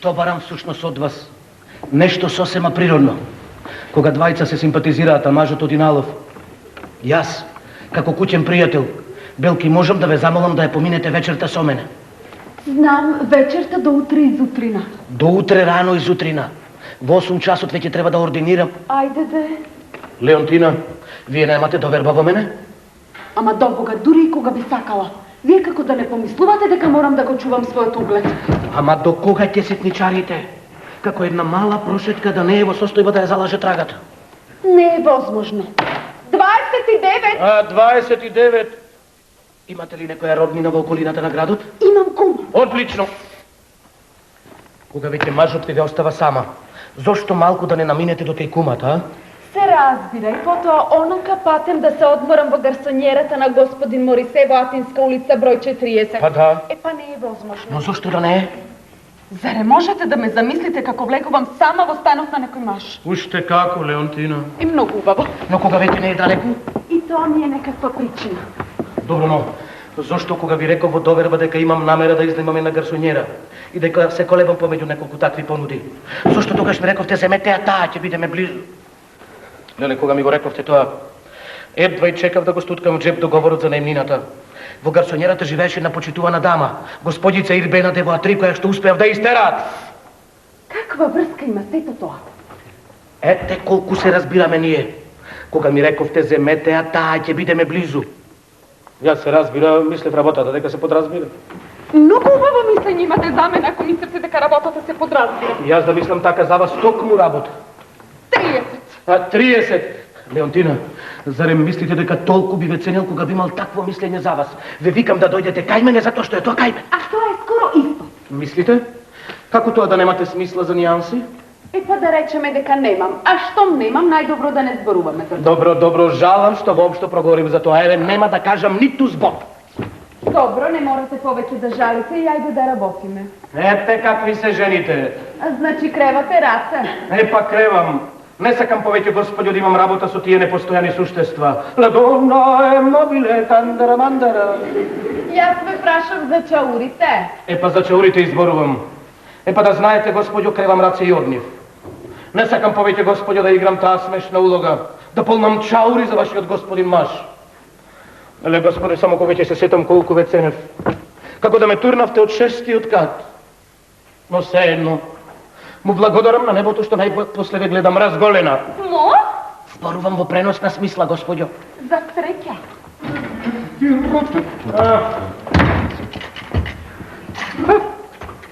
Што барам всушност од вас? Нешто сосема природно. Кога двајца се симпатизираат, а мажот Одиналов, јас, како куќен пријател, Белки, можам да ве замолам да ја поминете вечерта со мене? Знам, вечерта до утре изутрина. До утре рано изутрина. Во 8 часот веќе треба да ординирам. Ајде де. Леонтина, вие немате доверба во мене? Ама до Бога, дури и кога би сакала. Вие како да не помислувате дека морам да го чувам својот углед. Ама до кога ќе ситничарите? Како една мала прошетка да не е во состојба да ја залаже трагата. Не е возможно. 29! 29. Имате ли некоја роднина во околината на градот? Имам кум. Одлично. Кога веќе мажот ви остава сама, зошто малку да не наминете до теј кумата, а? Се разбира и потоа онака патем да се одморам во гарсонјерата на господин Морисе во Атинска улица број 40. Па да. Па не е возможно. Но зошто да не е? Заре можете да ме замислите како влегувам сама во станот на некој маж? Уште како, Леонтина. И многу убаво. Но кога веќе не е далеку? И тоа ми е некаква причина. Добро, но зошто кога ви реков во доверба дека имам намера да изнајмам една гарсонјера и дека се колебам помеѓу неколку такви понуди? Зошто тогаш ми рековте земете ја таа, ќе бидеме близу? Леле, кога ми го рековте тоа, едва и чекав да го стуткам джеб договорот за најмнината. Во гарсонјерата живееше една почитувана дама, господица Ирбена Девоатри, која што успеав да истераат. Каква врска има сето тоа? Ете колку се разбираме ние. Кога ми рековте земете ја таа, ќе бидеме близу. Јас се разбира, мислев работата дека се подразбира. Многу убаво мислење имате за мене, ако мислите дека работата се подразбира. Јас да мислам така за вас, токму работа. 30. 30. Леонтина, зарем мислите дека толку би ве ценил кога би имал такво мислење за вас? Ве викам да дојдете кај мене затоа што е тоа кај мене. А тоа е скоро исто. Мислите? Како тоа да немате смисла за нијанси? Па да речеме дека немам. А штом немам, најдобро да не зборуваме за тоа. Добро, жалам што воопшто проговорим за тоа. Еве, нема да кажам ниту збор. Добро, не морате повеќе да жалите и ајде да работиме. Ете какви се жените. Значи кревате раце? Па кревам. Не сакам повеќе, господи, да имам работа со тие непостојани суштества. La donna è mobile, тандара мандара. Јас ве прашав за чаурите. Па за чаурите изборувам. Па да знаете, господјо, кревам раце и од нив. Не сакам повеќе, господјо, да играм таа смешна улога, да полнам чаури за вашиот господин маж. Леле, господи, само кога ќе се сетам колку ве ценев. Како да ме турнавте од 6-тиот кат. Но се едно. Му благодарам на небото што најпосле ве гледам разголена. Мо? Зборувам во преносна смисла, господјо. За треќа.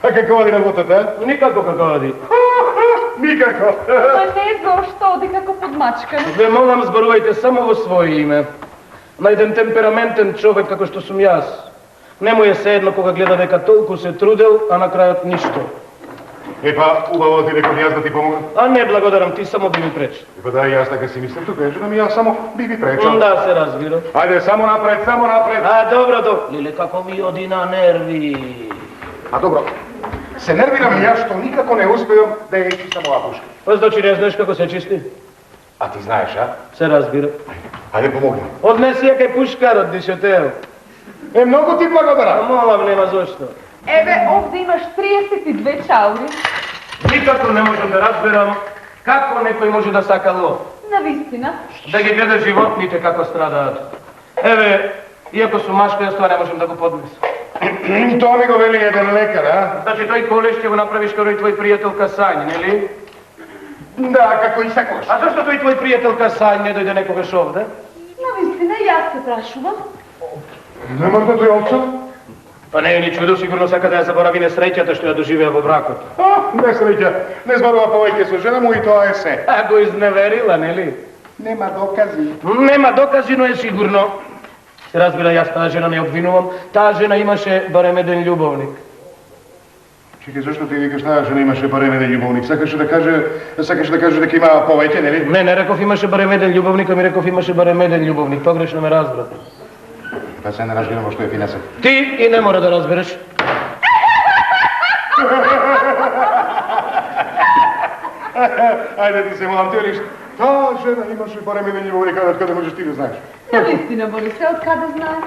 А како оди работата? Никако како оди. Никако. Па не зошто, оди како подмачкано. Ве молам, зборувајте само во своје име. На еден темпераментен човек како што сум јас. Не му е седно кога гледа дека толку се трудел, а на крајот ништо. Епа, убаво ти реков јас да ти помогам. А не, благодарам, ти само би ми пречил. Епа да, јас така си мислам, тука е жена ми, јас само би ви пречал. Да, се разбира. Ајде, само напред, само напред. Добро. Леле, како ми оди на нерви. А добро, се нервирам јас што никако не успеам да ја чистам оваа пушка. Па значи не знаеш како се чисти? А ти знаеш, а? Се разбира. Ајде, помогнем. Однеси ја кај пушкарот, дишотел. Многу ти благодарам. Молам, нема зошто. Еве, овде имаш 32 чаури. Никако не можам да разберам како некој може да сака лов. Навистина. Да ги гледа животните како страдаат. Еве, иако сум машка, јас тоа не можам да го поднесам. Тоа ми го вели еден лекар, а? Значи тој колеш ќе го направиш како и твој пријател Касањ, нели? Да, како и сакаш. А зашто тој твој пријател Касањ не дојде некогаш овде? Навистина, јас се прашувам. Нема да тој олцов? Па не е ни чудо, сигурно сака да ја заборави несреќата што ја доживеа во бракот. Несреќа, не зборува повеќе со жена му и тоа е се. А го изневерила, нели? Нема докази. Нема докази, но е сигурно. Се разбира, јас таа жена не обвинувам. Таа жена имаше барем еден љубовник. Чекај, зашто ти викаш таа жена имаше барем еден љубовник? Сакаше да каже дека има повеќе, нели? Не реков имаше барем еден љубовник, а ми реков имаше барем еден љубовник. Погрешно ме разбра. Па се не разбирам во што е финесен. Ти и не мора да разбереш. Ајде ти се молам, ти велиш, таа жена имаше барем еден љубовник, од каде можеш ти да знаеш? Навистина, Борисе, од каде знаеш?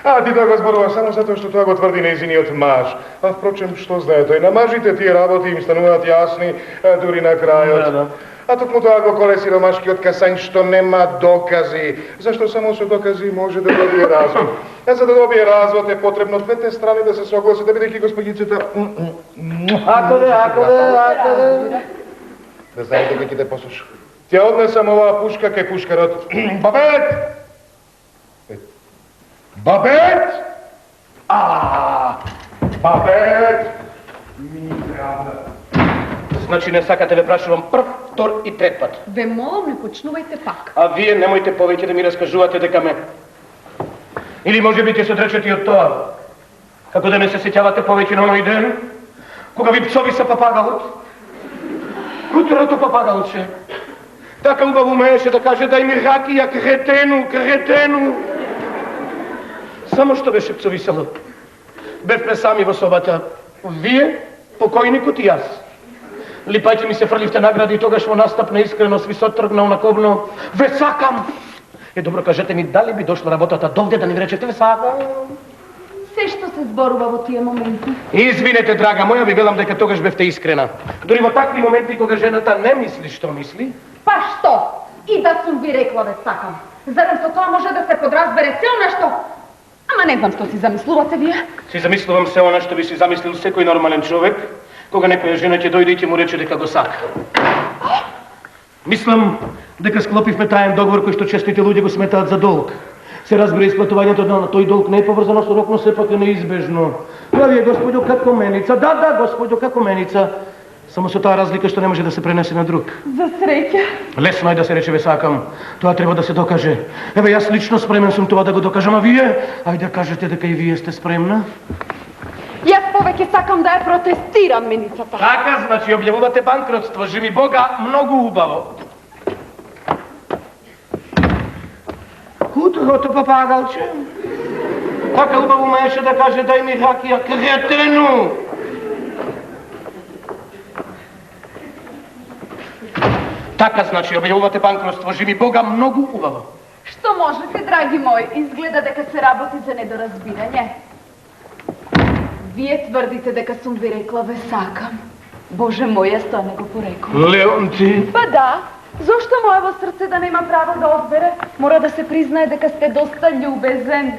А ти да го зборува само затоа што тоа го тврди нејзиниот маж. А впрочем, што знае тој, на мажите тие работи им стануваат јасни дури на крајот. Да. А токму тоа го колеси ромашкиот касањ што нема докази. Зашто само со докази може да добие развод. А за да добие развод е потребно двете страни да се согласат, да бидејќи господјицата... Ако де. Да знаете дека ќе те послуша. Ќе однесам оваа пушка кај пушкарот. Бабет! Бабет! Бабет! Ми трябва. Значи не сакате ве прашувам прв, втор и трет пат. Ве молам, не почнувајте пак. А вие немојте повеќе да ми раскажувате дека ме. Или може би ќе се одречете и од тоа. Како да не се сеќавате повеќе на оној ден, кога ви пцови се папагалот. Кутрото папагалче. Така убаво умееше да каже дај ми ракија, кретену. Само што беше пцовисело. Бевме сами во собата. Вие, покојникот и јас. Липајте ми се фрливте награди и тогаш во настап на искреност ви се оттргнал наковно. Ве сакам! Добро, кажете ми, дали би дошла работата довде да ни речете ве сакам? Се што се зборува во тие моменти. Извинете, драга моја, ви велам дека тогаш бевте искрена. Дори во такви моменти кога жената не мисли што мисли. Па што? И да сум ви рекла ве сакам. Зарем со тоа може да се подразбере се она што... Ама не знам што си замислувате вие. Си замислувам се она што би си замислил секој нормален човек, кога некоја жена ќе дојде и ќе му рече дека го сака. Мислам дека склопивме таен договор кој што честите луѓе го сметаат за долг. Се разбира, исплатувањето на тој долг не е поврзано со рок, но сепак е неизбежно. Тоа ви е господјо како меница. Да, господјо како меница. Само со таа разлика што не може да се пренесе на друг. За среќа. Лесно е да се рече ве сакам. Тоа треба да се докаже. Еве јас лично спремен сум тоа да го докажам, а вие? Ајде кажете дека и вие сте спремна. Јас повеќе сакам да ја протестирам меницата. Така, значи објавувате банкротство, живи Бога, многу убаво. Утрото папагалче. Така убаво умееше да каже дај ми ракија, кретену. Така, значи објавувате банкротство, живи Бога, многу убаво. Што можете, драги мои, изгледа дека се работи за недоразбирање. Вие тврдите дека сум ви рекла ве сакам. Боже мој, јас тоа не го порекол. Леонти. Па да, зошто моево срце да нема право да одбере? Мора да се признае дека сте доста љубезен.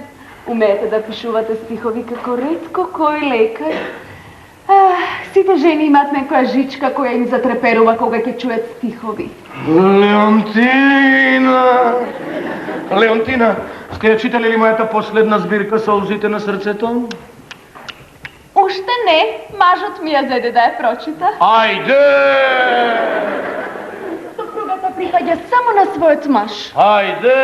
Умеете да пишувате стихови како ретко кој лекар. Сите жени имаат некоја жичка која им затреперува кога ќе чуят стихови. Леонтина, сте ја читали ли мојата последна збирка Солзите на срцето? Уште не, мажот ми ја зеде да ја прочита. Ајде! Сопругата припаѓа само на својот маж. Ајде!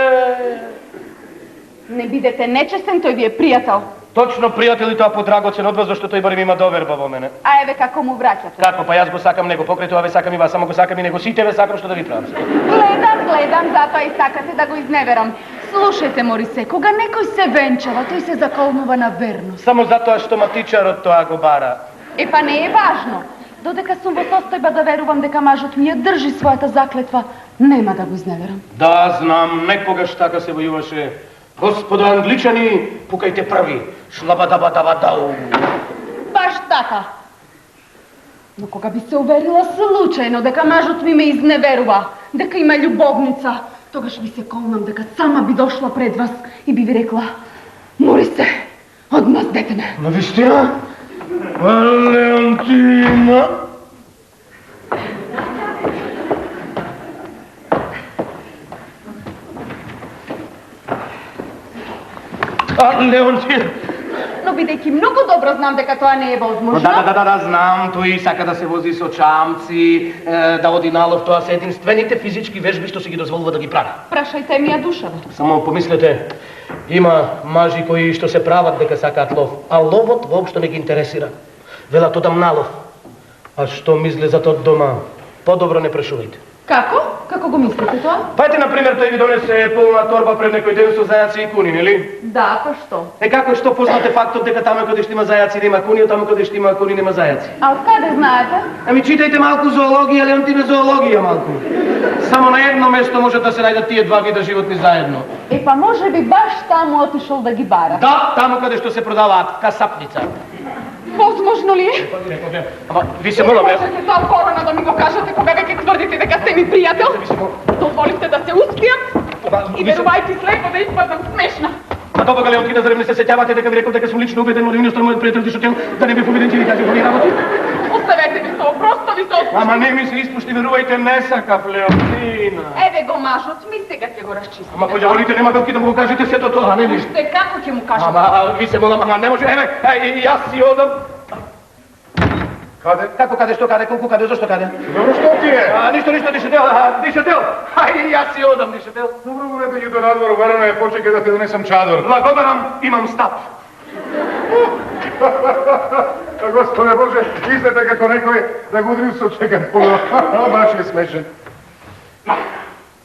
Не бидете нечестен, тој ви е пријател. Точно пријателите, а подрагоцен од вас, зашто тој барем има доверба во мене. А еве како му враќате. Како, па јас го сакам него, покрај тоа ве сакам и вас, само го сакам и него, сите ве сакам, што да ви правам. Гледам, затоа и сакате да го изневерам. Слушајте, Морисе, кога некој се венчава, тој се заколнува на верност. Само затоа што матичарот тоа го бара. Па не е важно. Додека сум во состојба да верувам дека мажот ми ја држи својата заклетва, нема да го изневерам. Да, знам, некогаш така се војуваше. Господа англичани, пукајте први. Шлабадабадабадау. Баш така. Но кога би се уверила случајно дека мажот ми ме изневерува, дека има љубовница, тогаш би се колнам дека сама би дошла пред вас и би ви рекла: Морисе, одмаздете ме. Навистина? Валентина. Леонтина. Но бидејќи многу добро знам дека тоа не е возможно. Да, знам, тој сака да се вози со чамци, да оди налов, тоа се единствените физички вежби што си ги дозволува да ги прави. Прашајте ми ја душава. Само помислете, има мажи кои што се прават дека сакаат лов, а ловот воопшто не ги интересира. Велат одам налов. А што мисле за тоа дома? Подобро не прашувајте. Како? Како го мислите тоа? Pa ете, na primjer, той ви донесе полна торба пред некој ден со зајаци и куни, нели? Да, па што? Како што познате фактот дека таму каде што има зајаци нема куни, а таму каде што има куни нема зајаци? А од каде знаете? Ами читајте малку зоологија, Леонтине, зоологија малку. Само на едно место може да се најдат тие два вида животни заедно. Е, па може би баш таму отишол да ги бара. Да, таму каде што се продаваат касапница. Возможно ли е? Ама, ви се молам, Можете тоа корона да ми го кажете кога веќе тврдите дека сте ми пријател? Дозволите да се успијам и верувајте слепо да испадам смешна. А тоа Леонтина, зарем не се сеќавате дека ви реков дека сум лично убеден, може министр мојот пријател Тишотел да не би победен че ви кажи кои работи? Оставете ми тоа, просто ви се отпушам. Ама не ми се испушти, верувајте, не сакав Леонтина. Еве го мажот ми, сега ќе го расчистим. Ама позволите, нема белки да му го кажете сето тоа, не ли? Уште како ќе му кажам? Ама, ви се молам, ама не може, еве, јас си одам. Каде? Како каде, што каде, колку каде, зашто каде? Добро, што ти е? Ништо, Дишотел, јас си одам, Дишотел. Добро, говорете ги до надвор, верно е, почекај да те донесам чадор. Благодарам, имам стап. Господе Боже, излете како некој да го удрил со чекан поло. Баш е смешен.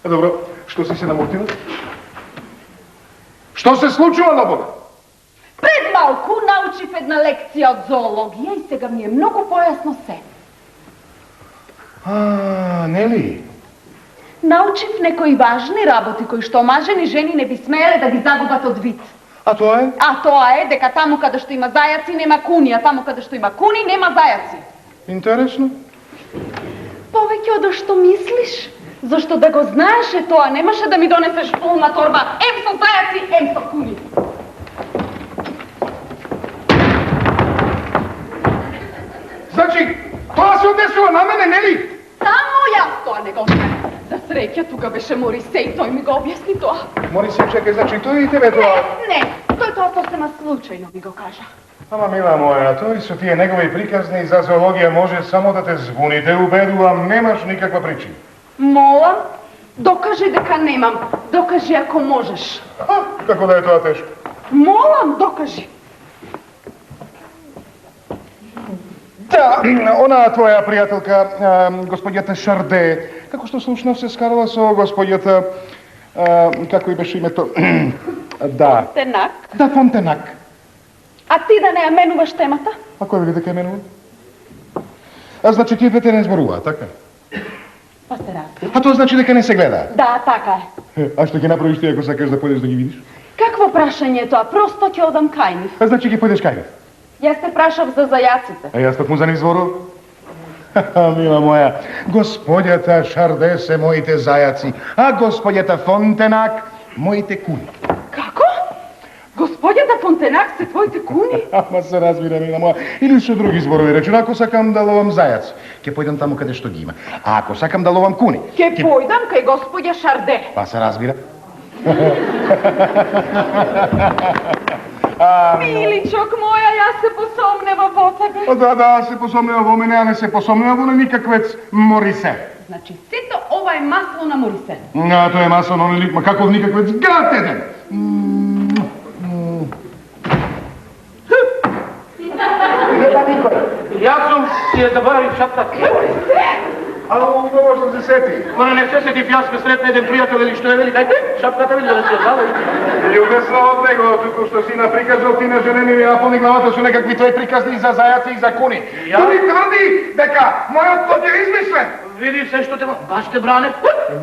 Добро, што си се намутила? Што се случува на Бога? Пред малку научив една лекција од зоологија и сега ми е многу појасно се. Нели? Научив некои важни работи кои што мажени жени не би смееле да ги загубат од вид. А тоа е? А тоа е дека таму каде што има зајаци нема куни, а таму каде што има куни нема зајаци. Интересно. Повеќе од што мислиш? Зашто да го знаеше тоа, немаше да ми донесеш полна торба, ем со зајаци, ем со куни. Значи, тоа се одесува на мене, нели? Само јас тоа не го знаем. За среќа, тука беше Морисеј, тој ми го објасни тоа. Мори се чекай, значи тој и тебе тоа. Не, тој тоа сосема случајно ми го кажа. Ама мила моја, тој со тие негови приказни за зоологија може само да те збуни, те убедувам, немаш никаква причина. Молам, докажи дека немам. Докажи ако можеш. Како да е тоа тешко? Молам, докажи. Да, она твоја пријателка, господјата Шарде, како што слушнав се скарала со господјата, како и беше името? Да. Тенак. Да, Фонтенак. А ти да не ја менуваш темата? А кој вели дека е менува? А значи тие двете не зборуваат, така? Па се разбира. А тоа значи дека не се гледаат. Да, така е. А што ќе направиш ти ако сакаш да појдеш да ги видиш? Какво прашање е тоа? Просто ќе одам кај нив. А значи ќе појдеш кај нив? Јас те прашав за зајаците. А јас токму за нив зборував? Мила моја, господјата Шарде се моите зајаци, а господјата Фонтенак моите куни. Како? Господјата Фонтенак се твоите куни? Ама се разбира, мила моја. Или со други зборови речено, ако сакам да ловам зајаци, ќе појдам таму каде што ги има. А ако сакам да ловам куни, Ке појдам кај господја Шарде. па се разбира. Миличок моја, јас се посомнева во тебе. Да, се посомнева во мене, а не се посомнева во никаквец Морисе. Значи, сето ова е масло на Морисе. А, тоа е масло, но нели, ма каков никаквец град еден. Јас сум си ја забравив шапката. Ало, убаво што се сети. Ама не се сетив, јас ме сретна еден пријател или што е, вели, дајте шапката, вели, да се зала. Љубесно од него, туку што си наприкажал ти на женени ми наполни главата со некакви твои приказни за зајаци и за куни. Ја? Тој тврди дека мојот код е измислен. Види се што те баш те бране.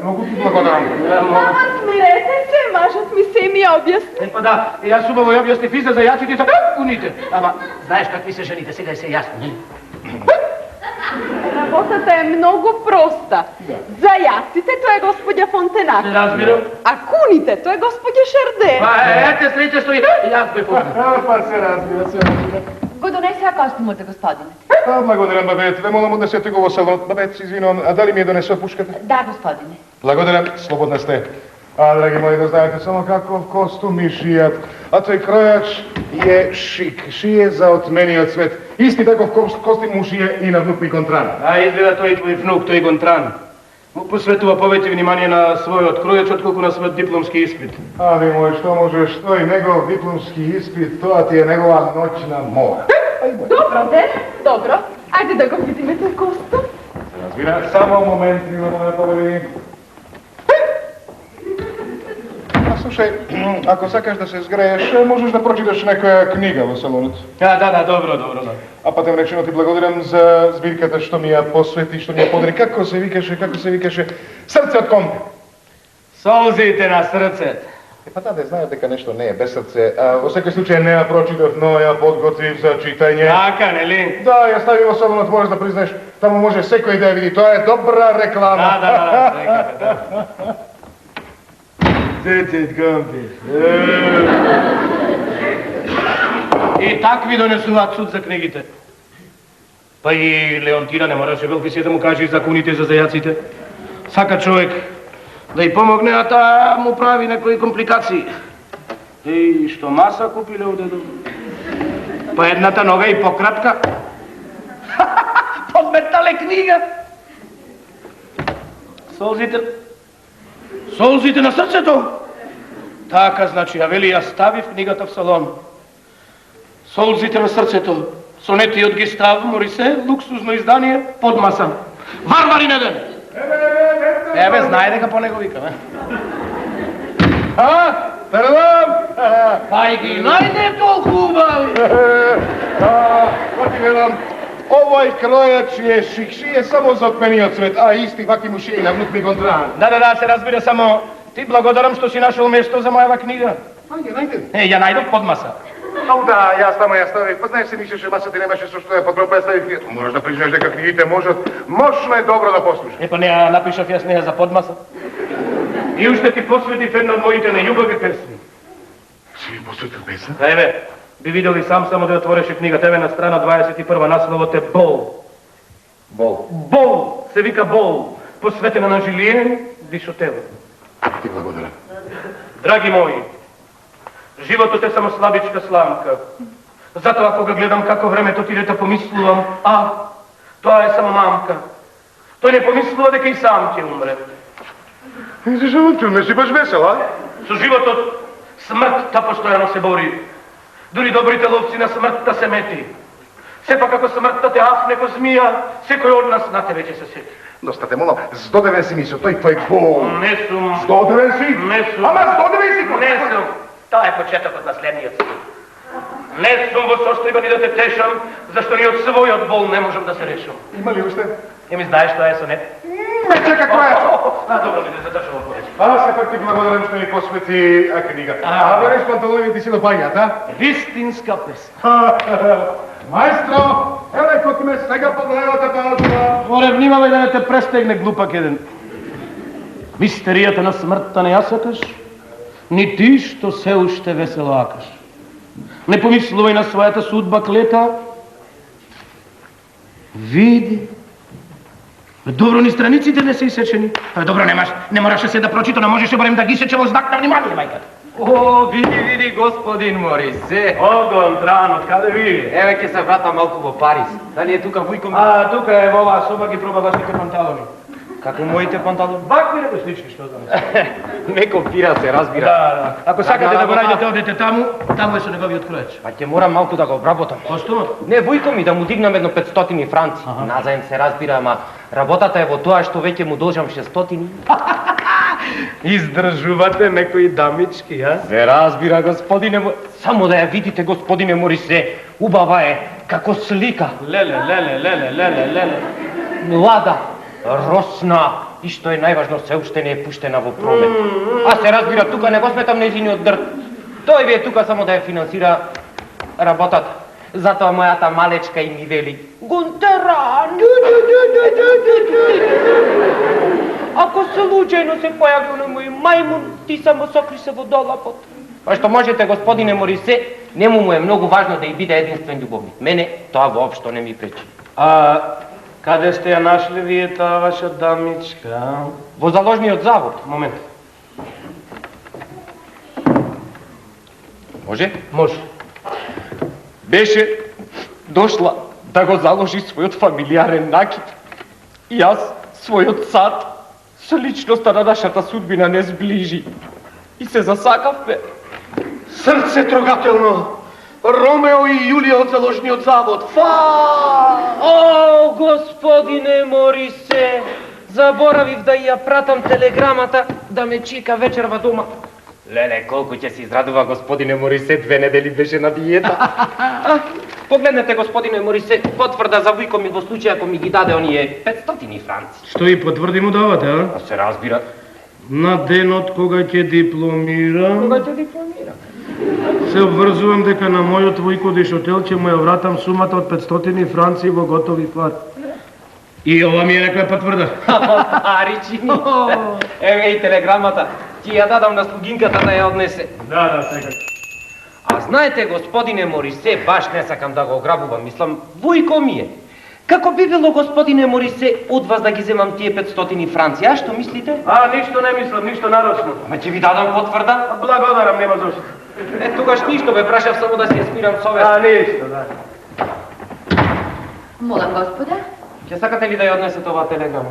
Многу ти благодарам. Ама смирете се, мажот ми се ми објасни. Па да, јас убаво ја објаснив и за зајаците и за куните. Ама, знаеш какви се жените, сега е се јасно, нели? Работата е многу проста. Зајаците тоа е господја Фонтенак. Не разбирам. А куните тоа е господја Шарде. Па ете среќа што и јас бе помнам. Па се разбира, се разбира. Го донесеа костумот, господине. Благодарам, бабет. Ве молам однесете го во салонот. Бабет, извинувам, а дали ми ја донесува пушката? Да, господине. Благодарам, слободна сте. А, драги мои, да знаете само каков костум ми шијат. А тој кројач е шик, шие за отмениот свет. Исти таков костим му шие и на внук ми Контран. А изгледа тој твој внук, тој Гонтран. Му посветува повеќе внимание на својот кројач, отколку на својот дипломски испит. Ави мој, што можеш, тој негов дипломски испит, тоа ти е негова ноќна мора. Добро, де? Добро. Ајде да го видиме тој костум. Разбира, само момент, мила моја, повели. Slušaj, ako sakaš da se zgreješ, možeš da pročitaš neka knjiga u salonu. Da, dobro, da. A pa tem rečeno ti благодарам за збирката што ми ја посвети, што ми ја подари. Како се викаше? Срце од комби. Солзите на срцето. Па таде, знаеш дека нешто не е без срце. Во секој случај не ја прочитав, но ја подготвив за читање. Така, нели? Да, ја стави во салонот, можеш да признаеш. Таму може секој да ја види. Тоа е добра реклама. Да. Срцет комби. И такви донесуваат суд за книгите. Па и Леонтина не мораше велки се да му каже законите за зајаците. Сака човек да й помогне, а таа му прави некои компликации. И што маса купиле у дедо? Па едната нога и пократка. Подметале книга. Солзите на срцето. Така, значи, ја вели, ја ставив книгата в салон. Солзите на срцето. Сонети од Гистав Морисе, луксузно издание, под маса. Варварин еден! Еве, знае дека по него викам, Пардон! Пај ги најде толку убави! Кој ти велам, овој кројач е шикши, е само за отмениот свет, а исти ваки му шеи на внук ми контран. Да, се разбира, само ти благодарам што си нашол место за мојава книга. Најде. Ја најдов под маса. Ау да, јас тамо ја ставив. Па знаеш се мислеше масата немаше со што ја подробно ја ставив книгата. Можеш да признаеш дека книгите мощно е добро да послушаш. Па не ја напишав јас неја за подмаса. И уште ти посветив една од моите најубави песни. Си ми посветил песен? Еве, би видели само да отвореше книгата, еве на страна 21 насловот е Бол. Бол, се вика Бол, посветена на Жилиен Дишотело. Ти благодарам. Драги мои, животот е само слабичка сламка. Затоа кога гледам како времето тиде да помислувам, тоа е само мамка. Тој не помислува дека и сам ќе умре. Зашо не си баш весел, а? Со животот смртта постојано се бори. Дури добрите ловци на смртта се мети. Сепак ако смртта те афне ко змија, секој од нас на тебе ќе се сети. Доста те молам, здодевен си ми со тој твој Бол. Не сум. Здодевен си? Не сум. Ама здодевен си? Не сум. Тоа е почетокот на следниот стих. Не сум во состојба ни да те тешам, зашто ни од својот бол не можам да се решам. Има ли уште? Ми знаеш тоа е сонет? Ме чека кројач! Добро ми се задржува повеќе. Сепак ти благодарам што ми посвети книга. Вериш панталони ти си допаѓаат, а? Вистинска песна. Маестро, еле кој ме сега под левата палча. Море, внимавај да не те престегне глупак еден. Мистеријата на смртта не ја сакаш, ни ти што се уште весело акаш. Не помислувај на својата судба клета. Види. Добро, ни страниците не се исечени. Добро, не мораше се да прочита, но можеше барем да ги сече во знак на внимание, мајката. О, види, господин Морисе. Огон, Тран, од каде ви? Еве ќе се вратам малку во Париз. Дали е тука вујко ми? Тука е во оваа соба, ги проба вашите панталони. Како моите панталони? Вакви не слични, што знам. Не копира се, разбира. Да. Ако сакате да го најдете, одете таму е со неговиот кројач. Па ќе морам малку да го обработам. Пошто? Не, вујко ми да му дигнам едно 500 франци. Назаем се разбира, ама работата е во тоа што веќе му должам 600. Издржувате некои дамички, а? Се разбира, господине Само да ја видите, господине Морисе. Убава е, како слика. Леле. Млада, росна и што е најважно, се уште не е пуштена во промет. А се разбира, тука не го сметам нејзиниот грд. Тој ви е тука само да ја финансира работата. Затоа мојата малечка и ми вели: Гунтера, ако се случајно се појави на мој мајмун, ти само сокри се во долапот. Па што можете, господине Морисе, нему е многу важно да и биде единствен љубовник. Мене тоа воопшто не ми пречи. Каде сте ја нашли вие таа ваша дамичка? Во заложниот завод. Момент. Може? Беше дошла да го заложи својот фамилиарен накид. И јас, својот сад, со личноста на нашата судбина не сближи. И се засакавме. Срце трогателно. Ромео и Јулија од заложниот завод. О, господине Морисе, заборавив да ја пратам телеграмата да ме чека вечерва дома. Леле, колко ќе се израдува господине Морисе, 2 недели беше на диета. Погледнете, господине Морисе, потврда за вујко ми во случај ако ми ги даде оние 500 франци. Што и потврди му давате, а? А се разбира. На денот кога ќе дипломирам, Кога ќе дипломира? се обврзувам дека на мојот вујко дишотел ќе му ја вратам сумата од 500 франци во готови пари. И ова ми е некоја потврда. Паричи ми. Еве и телеграмата. Ќе ја дадам на слугинката да ја однесе. Да, секак. А знаете, господине Морисе, баш не сакам да го ограбувам, мислам, вујко ми е. Како би било, господине Морисе, од вас да ги земам тие 500 франци, а што мислите? А, ништо не мислам, ништо нарочно. Ама ќе ви дадам потврда. Благодарам, нема зошто. Тогаш ништо бе, прашав само да се смирам совест. ништо, да. Молам, господа. Ќе сакате ли да ја однесете оваа телеграма?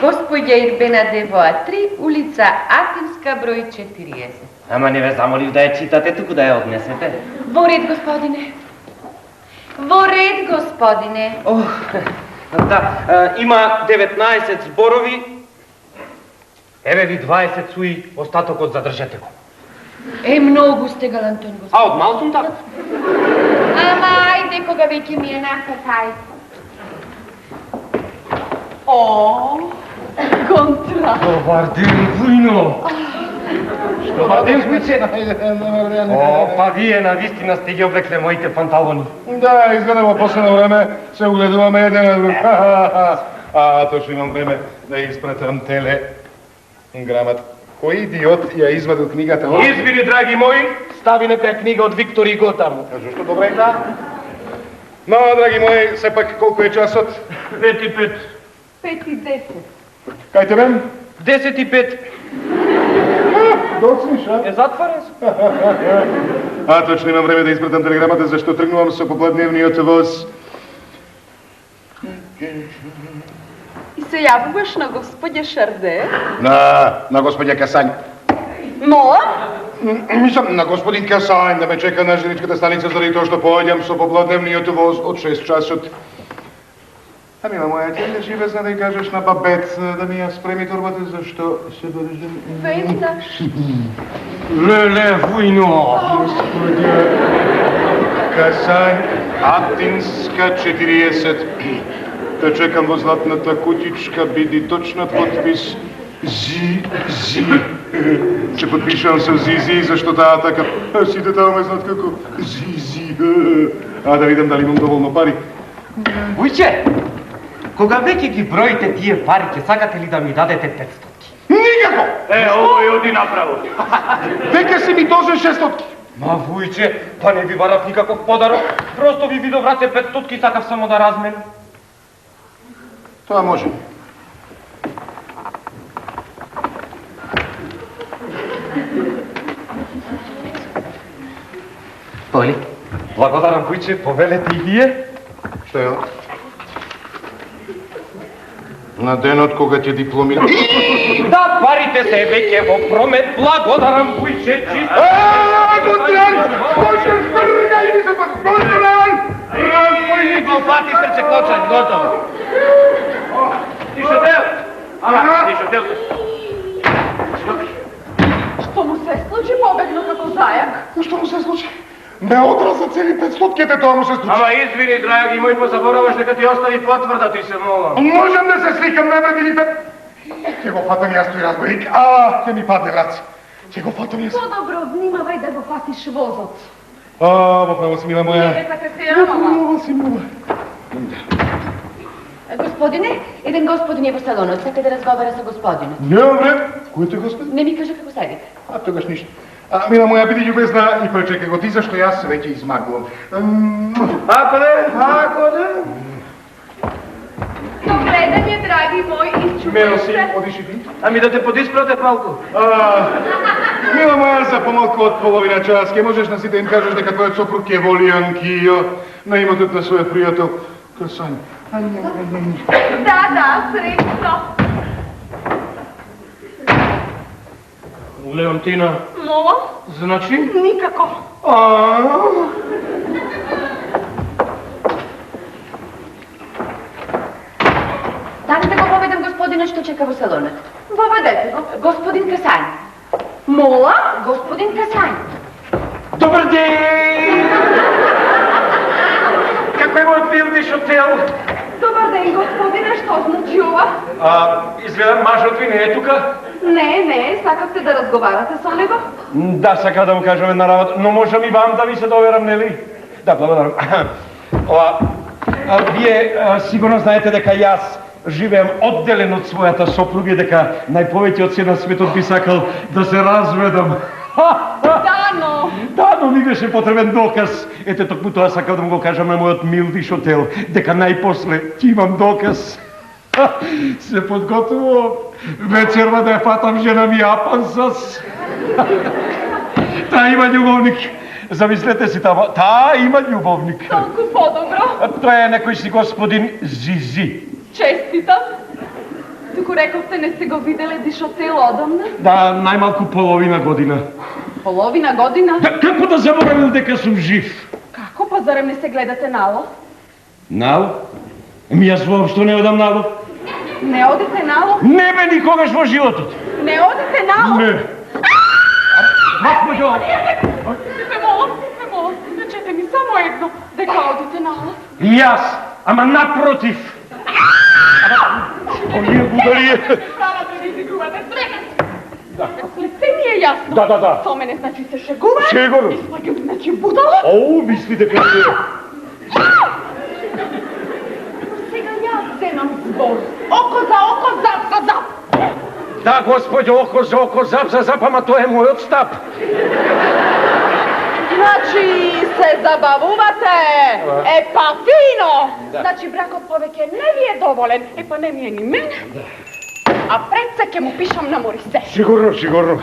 Господја Ирбена Девоа 3, улица Атинска, број 40. Ама не ве замолив да ја читате, туку да ја однесете. Во ред, господине. Во ред, господине. Ох, да, има 19 зборови. Еве ви 20 суи, остатокот задржете го. Многу сте галантон, господине. А, од мал сум така? Ама, ајде, кога веќе ми е напакај. О, контра. Добар ден, вујно. Добар ден, смице. О, па вие навистина сте ги облекле моите панталони. Да, изгледа во последно време се угледуваме еден на друг. А, точно имам време да испратам телеграмата. Кој идиот ја извадил книгата? Извини, драги мои, стави некоја книга од Виктор Иго таму. А зашто добре? Да. Но, драги мои, сепак колку е часот? 5:05. 5:10. Кај тебе? 10:05. Доцниш, а? Е затворен сум. А, точно имам време да испратам телеграмата, зашто тргнувам со попладневниот воз. И се јавуваш на господја Шарде? На господја Касањ. Молам? Мислам, на господин Касањ да ме чека на желичката станица заради тоа што поаѓам со попладневниот воз од 6 часот. А мила моја, ти не живе зна да ја кажеш на бабет да ми ја спреми торбата, зашто се држам... Веднаш. Леле, вујно. Господја Касањ, Атинска 40. Те чекам во златната кутичка, биди точно подпис Зи. Че подпишам со Зи, зашто таа така, сите таа ме знаат како Зи. А да видам дали имам доволно пари. Вујче, кога веќе ги броите тие пари, ќе сакате ли да ми дадете 500? Никако! Ово оди направо. Веќе си ми должен 600. Ма вујче, па не ви барав никаков подарок, просто ви видов рате 500 сакав само да разменам. Тоа може. Поли? Благодарам, вујче, повелете и вие. Што е? На денот кога ќе дипломирам... Да, парите се веќе во промет, благодарам, вујче, чисто. Гутран! Гутран! Глупати срце клочањ, готово. Дишотел! Ама, дишотел. Што му се случи, побегна како зајак? Што му се случи? Ме одраза цели 500-ките, тоа му се случи. Ама извини, драги мој, позабораваш дека ти остави потврда, ти се молам. Можам да се сликам, не ме видите? Ќе го фатам јас тој разбойник. Ќе ми падне врац. Ќе го фатам јас. Подобро, внимавај да го фатиш возот. Во право си, мила моја. Не така се јавала. Право си, мила. Господине, еден господин е во салонот, сака да разговара со господинот. Немам време. Кој тој господ? Не ми кажа како седите. А тогаш ништо. Мила моја, биди љубезна и пречекај го ти, зашто јас веќе измагувам. Ако не? Догледање, драги мој, Мерси, изчупај се. одиш и ти? Ами да те подиспратев малку. Мила моја, за помалку од половина час, ке можеш на сите им кажеш дека твојот сопруг е волијан кио на имотот на својот пријател Касањ. Да, среќно. Леонтина, Молам? значи? Никако. Дали да го поведам господинот што чека во салонот? Воведете го. Господин Касањ. Мола, господин Касај. Добър ден! Како е моят билдиш хотел? Добар ден, господине, што значи ова? Изгледам, мажът ви не е тука? Не, сакавте да разговарате со него? Да, сака да му кажем една работа, но можам и вам да ви се доверам, нели? Да, благодарам. Вие сигурно знаете дека јас живеем одделен од својата сопруга и дека најповеќе од се на светот би сакал да се разведам. Да, но ми беше потребен доказ. Ете, токму тоа сакав да му го кажам на мојот милдиш хотел, дека најпосле ќе имам доказ. Се подготвувам вечерва да ја фатам жена ми апансас. Таа има љубовник. Замислете си тамо, таа има љубовник. Толку подобро. Тоа е некој си господин Зизи. Честитам. Туку рековте не сте го виделе дишотел одамна? Да, најмалку половина година. Половина година? Да, како да заборавил дека сум жив? Како, па зарем не се гледате нало? Нал? Јас воопшто не одам налов. Не одите нало? Не бе никогаш во животот. Не одите нало? Не. Господјо! Ве молам, речете ми само едно, дека одите нало. Јас, ама напротив. Оние будари... Права да не изигрувате стрекат. Се ми е јасно. Да. Со мене значи се шегува. Сигурно. И сваќам значи будала. Оу, мисли дека е... Сега јас земам збор. Око за око, зап за зап. Да, господјо, око за око, зап за зап, ама тоа е мојот стап. Значи се забавувате. Па фино. Значи бракот повеќе не ви е доволен. Па не ми е ни мене. А пред се ќе му пишам на Морисе. Сигурно.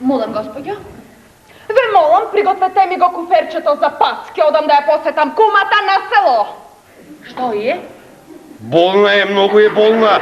Молам, господјо. Ве молам, пригответе ми го куферчето за пат. Ке одам да ја посетам кумата на село. Што е? Болна е, многу е болна.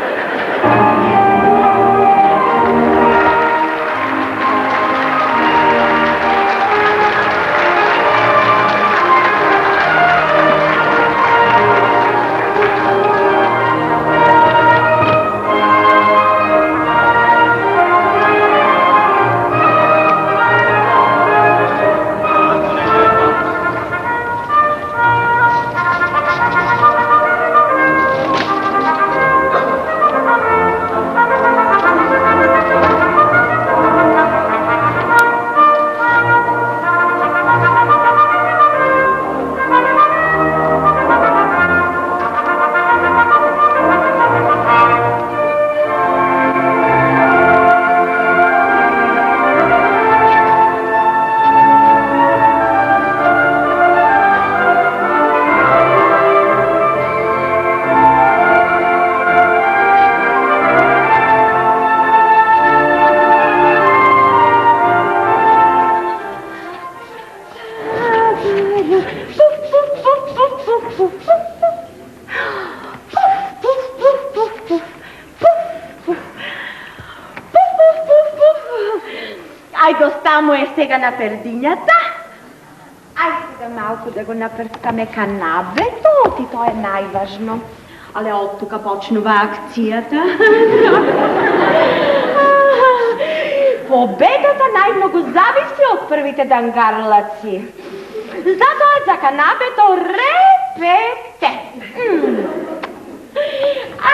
Ајде оставмо е сега на пердињата. Ајде сега малку да го напрскаме канабето, ти тоа е најважно. Але од тука почнува акцијата. Победата најмногу зависи од првите дангарлаци. Затоа за канабето репете.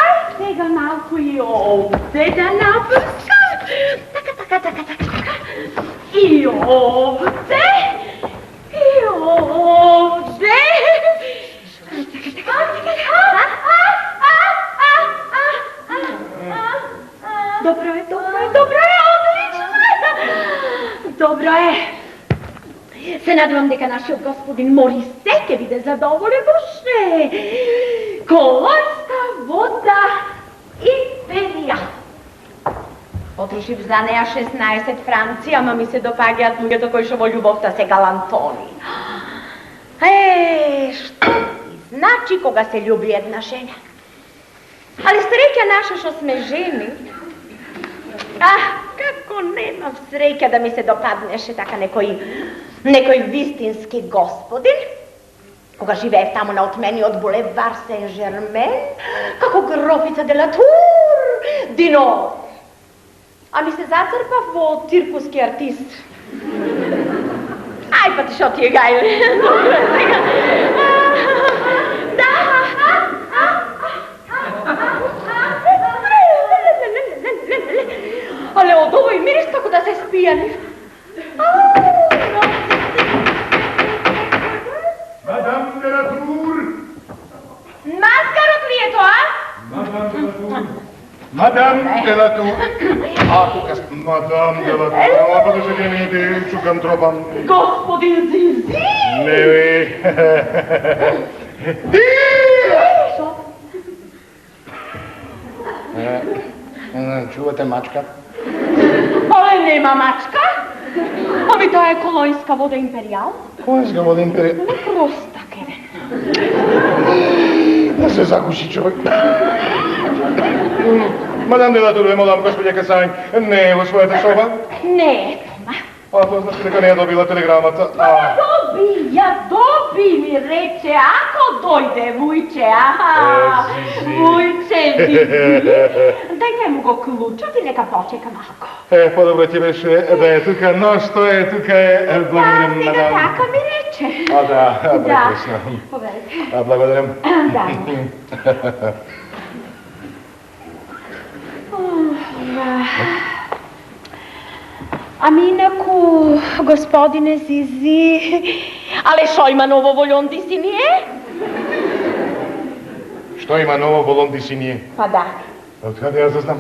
Ајде сега малку и овде да напрскам. Така. И овде. Добро е, одлично. Добро е. Се надевам дека нашиот господин Морисе ќе биде задоволен боше. Колонска вода и перија. Потрошив за неа 16 франци, ама ми се допаѓаат луѓето кои што во љубовта се галантони. Што ти значи кога се љуби една жена? Али среќа наша што сме жени. Како немав среќа да ми се допаднеше така некој вистински господин, кога живеев таму на отмениот булевар Сен-Жермен, како грофица де ла Тур, Дино. Ами се зацрпав во циркуски артист. Ај, па ти шо ти е гајле? Добро е сега. Да. Але од овој мирис како да се спијани. Мадам де ла Тур! Маскарот ли е тоа? Мадам де ла Тур! А, тука сте. Мадам де ла Тур. Ама па да се генете, чукам тропам. Господин Зизи! Не ви. Чувате мачка? Але нема мачка. Ами тоа е колојска вода империјал. Кој ска водим пере? Проста, Кевен. Да се закуши човек. Мадам де ла Тур, молам, господја Касањ, не е во својата соба? Не е дома. А, тоа значи дека не ја добила телеграмата. Доби, ми рече, ако дојде вујче, вујче Зизи. Дајте му го клучот и нека почека малко. По-добро ќе беше да е тука, но што е тука е, благодарам, Сега мадам. така ми рече. А, да, прекрасно. Поверете. А, благодарам. Да. Ами инаку, господине Зизи, але шо има ново во Лондисиние? Што има ново во Лондисиние? Па да. Од каде јас да знам?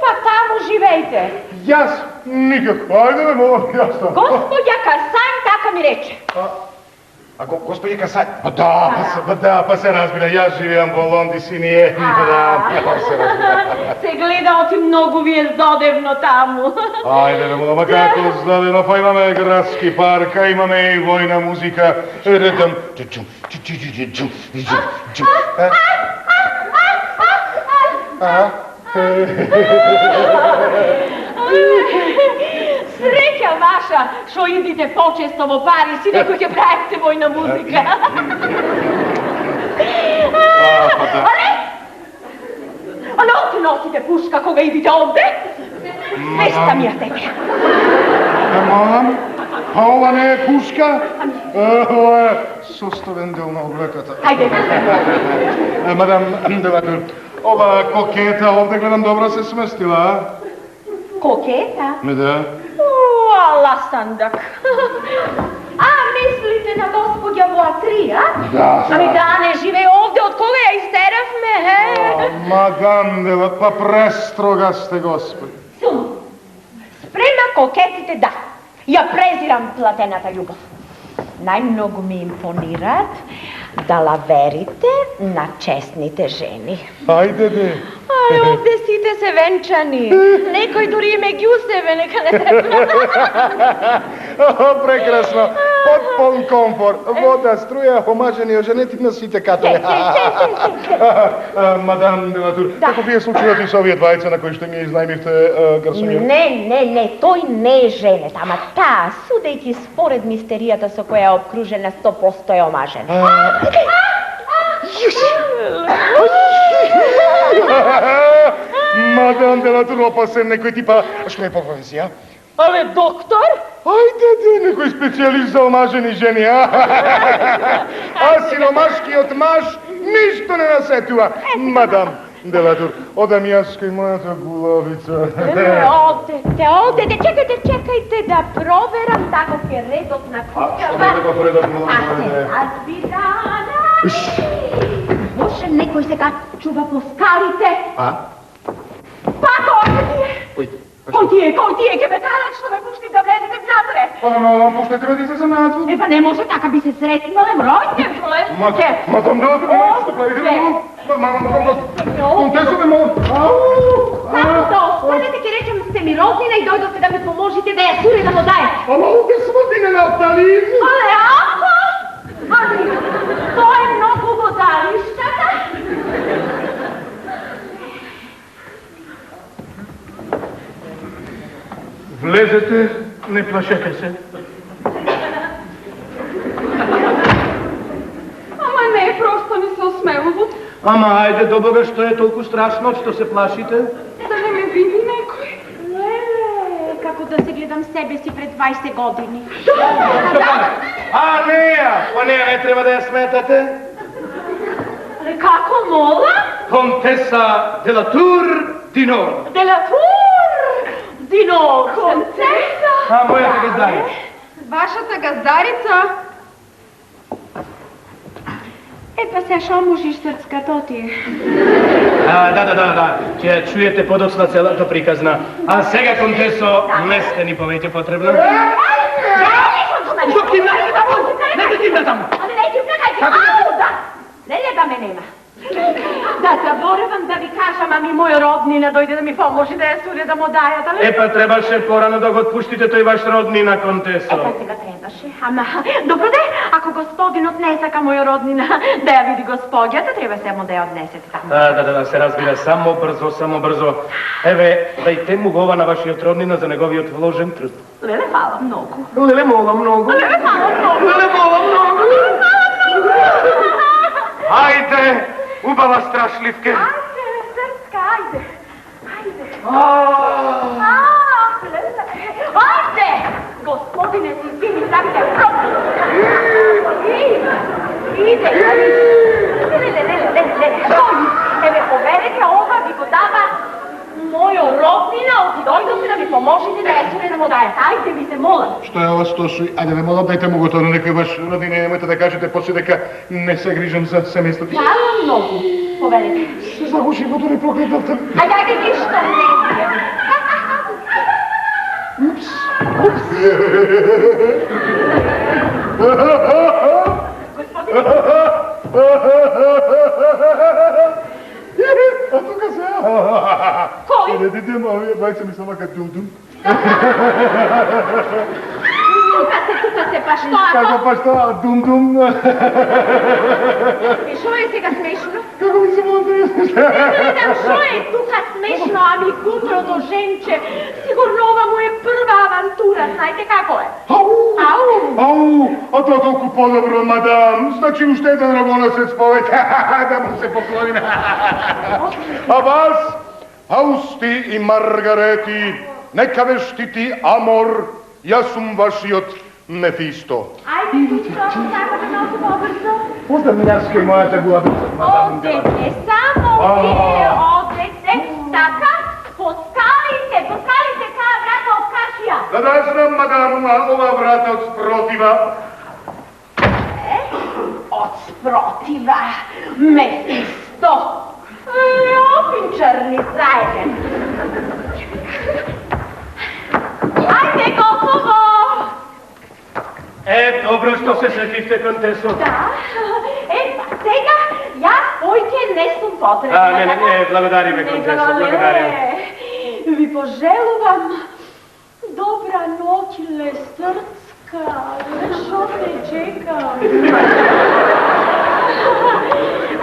Па таму живејте. Јас? Никако. Ајде ме молам, јас там. Господја Касањ така ми рече. А господи Касањ? Па се разбира, јас живеам во Лондисиние. Па се разбира. Се гледа оти многу ви е здодевно таму. Ајде ме молам, а како здадено, па имаме градски парк, а имаме и војна музика. Редам. Среќа ваша, шо идите почесто во Париз и некој ќе правите војна музика. Але оти носите пушка кога идите овде? Веста ми ја тебе. Молам, а ова не е пушка? Ова е составен дел на облеката. Ајде. Мадам де ла Тур, ова кокета овде гледам добро се сместила, а? Кокета? Да. Ала сандак. А, мислите на господја во Атрија? Да. Ами да не живее овде, од кога ја истеравме, Мадам де ла, па престрога сте, господи. Сума, спрема кокетите да. Ја презирам платената љубов. Најмногу ми импонираат далаверите на честните жени. Ајде бе. Але овде сите се венчани. Некој дури и меѓусебе, нека не се Прекрасно. Потполн комфорт. Вода, струја, омажени, оженети на сите католи. Мадам де ла Тур, како ви е случилото и со овие двајца на кои што ми изнајмивте гарсонија? Не, тој не е женет, ама таа, судејќи според мистеријата со која е обкружена, 100% е омажен. Мадам де ла Тур, опасен некој типа, што е по професија? Але доктор? Ајде, некој специјалист за омажени жени, а? А сиромашкиот маж ништо не насетува. Мадам де ла Тур, одам јас кај мојата гулавица. Одете, чекајте да проверам таков е редот на куќава. Може некој сега чува по скалите? Па кој ти е? Ке ме караш што ме пушти да влезете внатре? Па, молам, пуштете ме да се занадву. Па не може така би се сретнале, мројте, Мадам де ла Тур, што правите? Контесове, молам. Само да останете, ке речем, сте ми роднина и дојдовте да ми поможите да ја сурена водаје. Ама овде сводине на оптализм. Але ако? Ами, тоа е многу водалиштата. Влезете, не плашете се. Ама не, просто не се осмелувам. Ама ајде, до Бога, што е толку страшно, што се плашите? Да не ме види себе си пред 20 години. А нея! По нея не треба да ја сметате. Але како мола? Контеса де ла Тур Динор. Делатур! Динор! Концеса! А мојата газдарица. Вашата газдарица? Па се шо можиш срцкато ти? Да. Ќе чуете подоцна целата приказна. А сега, контесо, не сте ни повеќе потребна. Што кимна? Не те кимна таму. Ами не кимна, кај ти ауда! Не да ме нема. Да, заборавам да ви кажам, ами мој роднина дојде да ми поможи да ја суде да му дајат, али... Епа, требаше порано да го отпуштите тој ваш роднина, контесо. Епа сега требаше, ама... Добро де, ако господинот не сака моја роднина да ја види господјата, треба само да ја однесете таму. Да, се разбира, само брзо. Еве, дајте му гова на вашиот роднина за неговиот вложен труд. Леле, фала многу. Леле, мола многу. Леле, фала многу. Леле, мола многу. Ајде, убава страшливке. Ајде, срцка, ајде. Леле, ајде! Господине, си извини, ставите просто. Иде. Леле. Еве, поверете, ова ви го дава мојо роднина, дојдоте да ми поможете да ја суде да му дајат. Ајде, ви се молам. Што е ова стои? Ајде, не молам, дајте му го тоа на некој ваш роднина и немојте да кажете после дека не се грижам за семејството. Фала многу, поверете. Се загуши во тој проклетов. Ајде, ништо не бијам. Господине, А тука се. кој? Не дидем, овие бајца ми само кај дум-дум. Тука се, па што Како ако? па што, дум-дум. И шо е сега смешно? Како ми се молите? Видам шо е тука смешно, ами кутрото женче. Сигурно ова му е прва авантура, знаете како е? Ау! А тоа толку подобро, мадам. Значи уште еден ромоносец повеќе. Да му се поклоним. А вас, Аусти и Маргарети, нека ве штити Амор, јас сум вашиот Мефисто. Ајде, тука, само да малку побрзо. Остави јас кај мојата гуабица, мадам. Одете, само вие одете. Така, поскалите таа врата од кашија. Да знам, мадам, ова врата од спротива. Од спротива, Мефисто. Опинчарни заеден. Ајде, готово! Добро што се сетивте, контесо. Да, па сега, јас појќе не сум потребна. Не, благодариме, контесо, благодарим. Ви пожелувам добра ноќ, ле срцка, шо те чекам.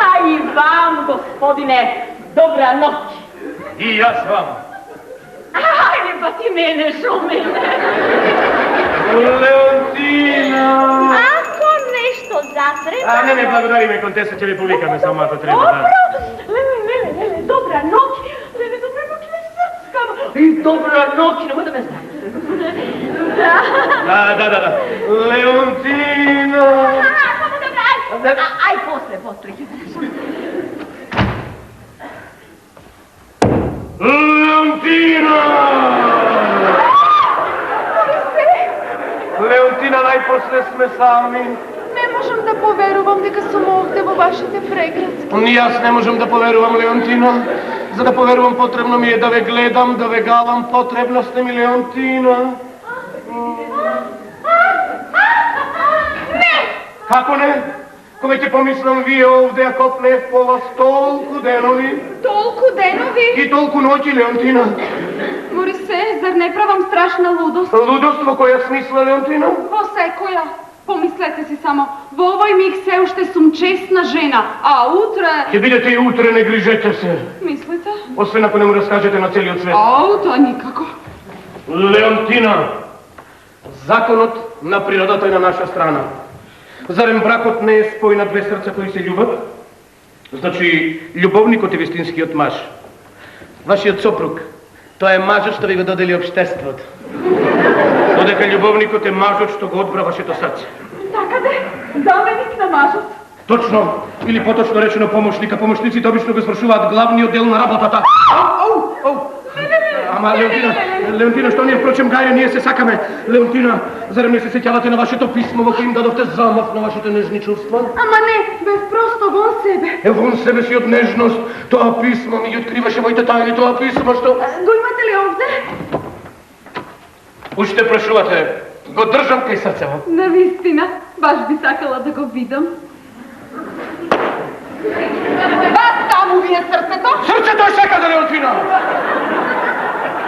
А и вам, господине, добра ноќ. И јас вам. Ајде, па ти мене, шо мене. Леонтина! Ако нешто затреба... Не, благодариме, контесо, ќе ви повикаме, само ако треба, да. Добро, леле, добра ноќ, ле срцка. И добра ноќ, немој да ме знаеш. Да. Леонтина! Само добра, ај после. Леонтина! Леонтина, најпосле сме сами. Не можам да поверувам дека сум овде во вашите преградски. Ни јас не можам да поверувам, Леонтина. За да поверувам, потребно ми е да ве гледам, да ве галам, потребно сте ми, Леонтина. Не! Како не? Кога ќе помислам вие овде, а копнев по вас толку денови Толку денови? и толку ноќи, Леонтина. Морисе, зар не правам страшна лудост? Лудост во која смисла, Леонтина? Во секоја. Помислете си само, во овој миг се уште сум честна жена, а утре... Ќе бидете и утре, не грижете се. Мислите? Освен ако не му раскажете на целиот свет. Тоа никако. Леонтина, законот на природата е на наша страна. Зарем бракот не е спој на две срца кои се љубат? Значи, љубовникот е вистинскиот маж. Вашиот сопруг, тоа е мажот што ви го додели општеството. Додека љубовникот е мажот што го одбра вашето срце. Така де, заменик на мажот. Точно, или поточно речено помошника. Помошниците обично го свршуваат главниот дел на работата. Ау! Ама, Леонтина, што ние впрочем гаје, ние се сакаме. Леонтина, зарем не се сеќавате на вашето писмо во кој им дадовте замав на вашите нежни чувства? Ама не, без просто вон себе. Вон себе си од нежност. Тоа писмо ми ги откриваше моите тајни, тоа писмо што... Го имате ли овде? Уште прашувате, го држам кај срцево. Навистина, баш би сакала да го видам. Вас таму ви е срцето? Срцето е секаде, Леонтина!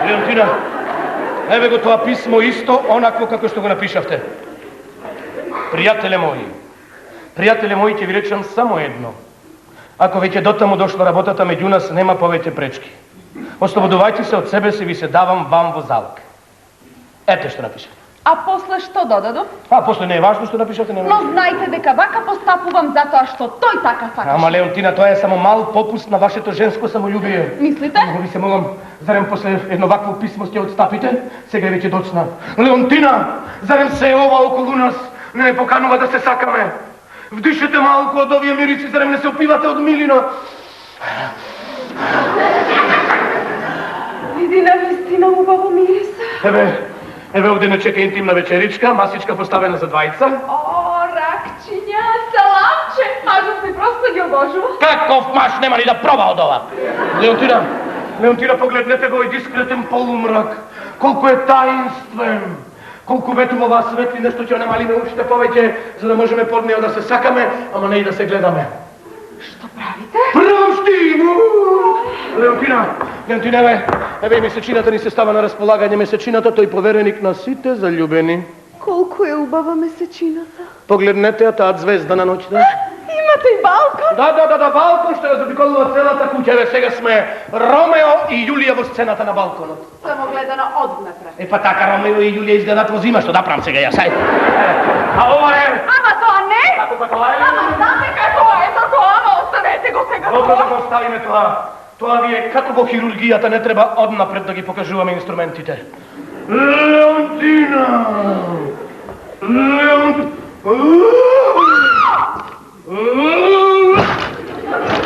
Леонтина, еве го тоа писмо исто, онакво како што го напишавте. Пријателе мои, ќе ви речам само едно. Ако веќе дотаму дошла работата, меѓу нас нема повеќе пречки. Ослободувајте се од себе си, ви се давам вам во залог. Ете што напишавте. А после што додадов? После не е важно што напишавте, нема. Но знајте дека вака постапувам затоа што тој така сакаш. Ама, Леонтина, тоа е само мал попуст на вашето женско самољубие. Мислите? Но ви се молам, зарем после едно вакво писмо ќе отстапите? Сега веќе доцна. Леонтина, зарем се ова околу нас не ме поканува да се сакаме? Вдишете малку од овие мирици, зарем не се опивате од милина? Види навистина убаво мириса. Еве овде не чека интимна вечеричка, масичка поставена за двајца. О, ракчиња, саламче, мажот ми просто ги обожува. Каков маш нема ни да проба од ова? Леонтина, погледнете го овој дискретен полумрак. Колку е таинствен. Колку ветува оваа светлина што ќе намалиме уште повеќе, за да можеме под неја да се сакаме, ама не и да се гледаме. Што правите? Прости му! Леонтина, еве и месечината ни се става на располагање. Месечината, тој повереник на сите заљубени. Колку е убава месечината. Погледнете ја таа звезда на ноќта. Имате и балкон? Да, балкон што ја заобиколува целата куќа. Еве сега сме Ромео и Јулија во сцената на балконот. Само гледано однапред. Па така Ромео и Јулија изгледат во зима, што да правам сега јас, ајде. А ова е... Ама тоа не? Како па тоа е? Ама знате како е тоа, ама оставете го сега Добро да тоа. го оставиме тоа. Тоа ви е како во хирургијата, не треба однапред да ги покажуваме инструментите. Леонтина!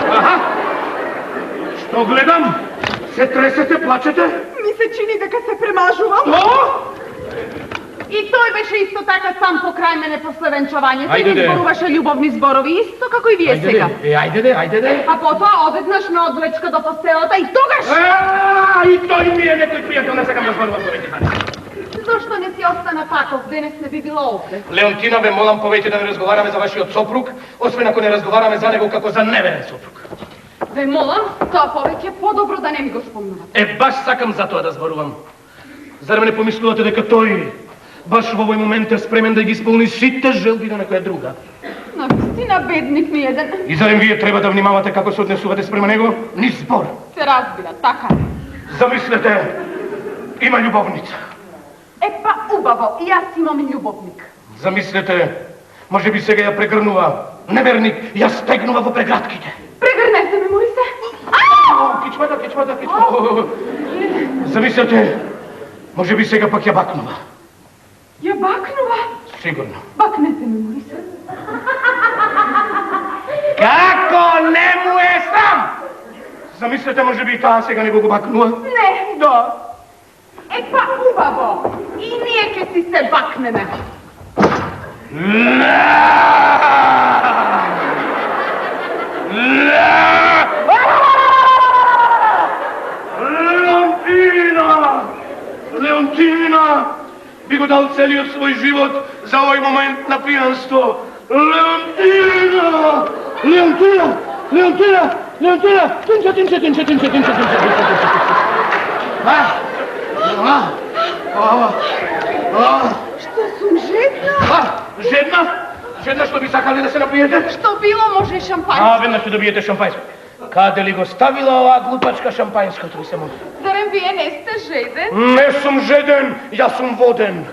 Аха! Што гледам? Се тресете, плачете? Ми се чини дека се премажувам. Што? И тој беше исто така сам покрај мене после венчавањето и Ајде ми де. зборуваше љубовни зборови, исто како и вие сега. Ајде де. А потоа одеднаш ме одвлечка до постелата и тогаш... И тој ми е некој пријател, не сакам да зборувам повеќе за него. Зошто не си остана таков, денес не би било овде? Леонтина, ве молам повеќе да не разговараме за вашиот сопруг, освен ако не разговараме за него како за неверен сопруг. Ве молам, тоа повеќе подобро да не ми го спомнувате. Баш сакам за тоа да зборувам. Зарем не помислувате дека тој баш во овој момент е спремен да ги исполни сите желби на некоја друга? Навистина бедник ми еден. И зарем вие треба да внимавате како се однесувате спрема него? Ни збор. Се разбира, така. Замислете, има љубовница. Епа убаво, и јас имам љубовник. Замислете, може би сега ја прегрнува. Неверник, ја стегнува во прегратките. Прегрнете ме, Морисе. Кичмата. Замислете, може би сега пак ја бакнува. Ја бакнува? Сигурно. Бакнете ме, Морисе. Како не му е срам? Замислете, може би и таа сега не го бакнува? Не. Да. Епа убаво, и ние ќе си се бакнеме. Леонтина! Би го дал целиот свој живот за овој момент на пијанство. Леонтина! Тинче. Што сум жедна? Жедна што би сакале да се напиете? Што било може шампањско? Веднаш ќе добиете шампањско. Каде ли го ставила оваа глупачка шампањското, ви се молам? Зарем вие не сте жеден? Не сум жеден, јас сум воден.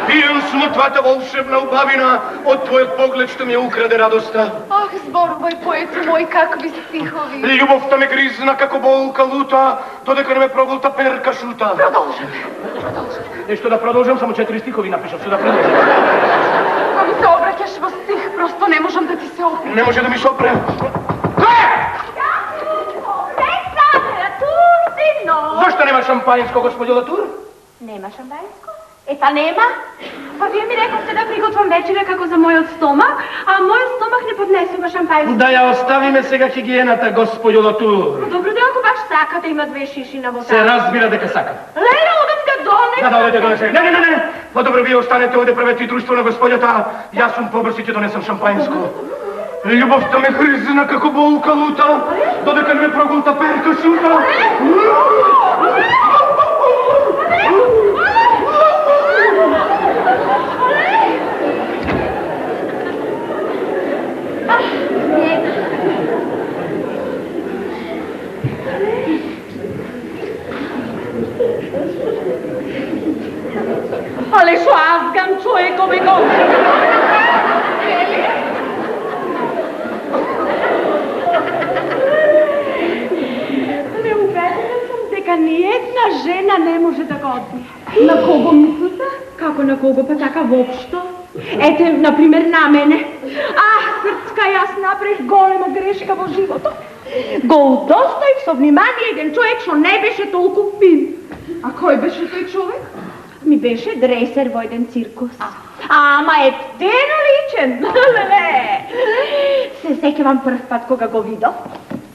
Пием смртвата волшебна убавина од твојот поглед што ми ја украде радоста. Ах, зборувај, поето мој, какви стихови. Љубовта ме гризна како болка лута, додека не ме проголта перка шута. Продолжаме. Nešto da produžim, samo 4 stihovi napišem, što da produžim. Ako mi se obraćaš во stih, prosto ne možem da ti se opijem. Ne može da mi se oprem. Zašto nema šampanjsko, gospođo Latour? Nema šampanjsko? E pa nema. Pa vi mi rekoste da prigotvam večere kako za moj stomak, a moj stomak ne podnesува šampanjsko. Da ja ostavime сега хигиената, gospođo Latour. Dobro, da ako baš sakate ima 2 šiši na voda. Se разбира дека сакам. Леле, одам да донесem. Да, одете донесе. Не. По-добро вие останете овде, правете и друштво на господјата. Јас сум побрз и ќе донесам шампањско. Љубовта ме хризна како болка лута, додека не ме прогулта перка шута. Ale šlazgam čovjekove govore. Ale uvedena sam дека nijedna žena ne može da ga odbije. На кого мислите? Kako na kogo, pa taka vopšto? Ете, например, на мене. Срцка, јас направих голема грешка во животот. Го удостоив со внимание еден човек што не беше толку фин. А кој беше тој човек? Ми беше дресер во еден циркус. Ама ефтено личен. Леле. Се сеќавам прв пат кога го видов.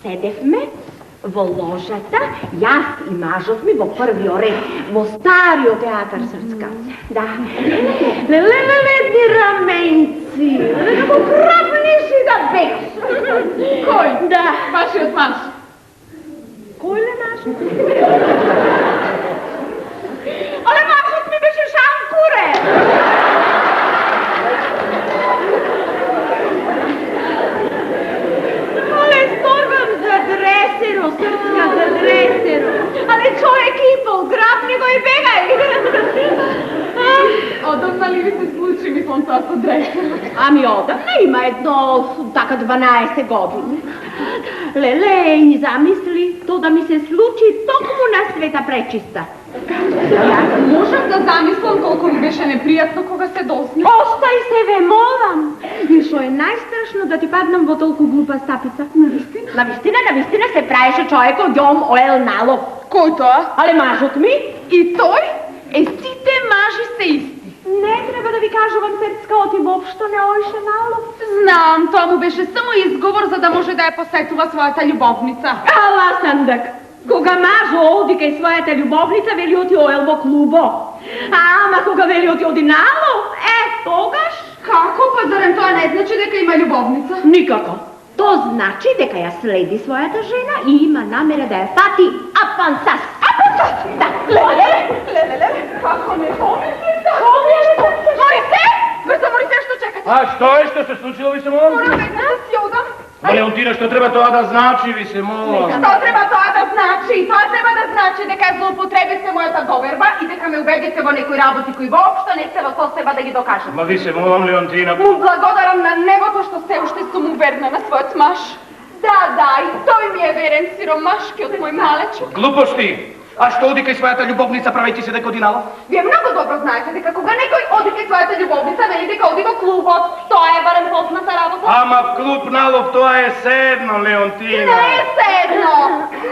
Седевме во ложата, јас и мажот ми во првиот ред, во стариот театар Срцка. Да. Леле, едни раменци. Како крапниши да бег. Кој? Да. Вашиот маж. Кој ле маж? Але мажот ми беше шанкуре. Але сторгам за дресеро, Срцка, за дресеро. Але човек и пол граб него и бегај. Одамна ли ви се случи, мислам, тоа со дресерот? Ами одамна има едно, така 12 години. Леле, и замисли, то да ми се случи токму на света пречиста. Можам да замислам колку ми беше непријатно кога се досни. Остај се, ве молам. И што е најстрашно да ти паднам во толку глупа стапица. Навистина? Навистина се правеше човекот Ѓом Оел Налов. Кој тоа? Але мажот ми? И тој? Сите мажи се исти. Не треба да ви кажувам, Срцка, оти воопшто не оише Налов. Знам, тоа му беше само изговор за да може да ја посетува својата љубовница. Ала сандак. Кога мажо оди кај својата љубовница, вели оти Оел во клубо. Ама кога вели оти оди Налов, тогаш... Како? Па зарем тоа не значи дека има љубовница? Никако. То значи дека ја следи својата жена и има намера да ја фати апансас. Апансас? Да. Леле, како не помислите? Морисе! Брзо, Морисе, што чекате? А што е, што се случило, ви се молам? Мора веднаш да си одам. Леонтина, што треба тоа да значи, ви се молам? Што треба тоа да значи? Тоа треба да значи дека злоупотребите мојата доверба и дека ме убедите во некои работи кои воопшто не се во состојба да ги докажат. Ма ви се молам, Леонтина. Му благодарам на небото што се уште сум уверена на својот маж. Да, и тој ми е верен сиромашкиот мој малечок. Глупости! А што оди кај својата љубовница, правејќи се дека оди Налов? Вие многу добро знаете дека кога некој оди кај својата љубовница, вели дека оди во клубот. Тоа е барем позната работа. Ама в клуб Налов тоа е седно, Леонтина. Не е седно.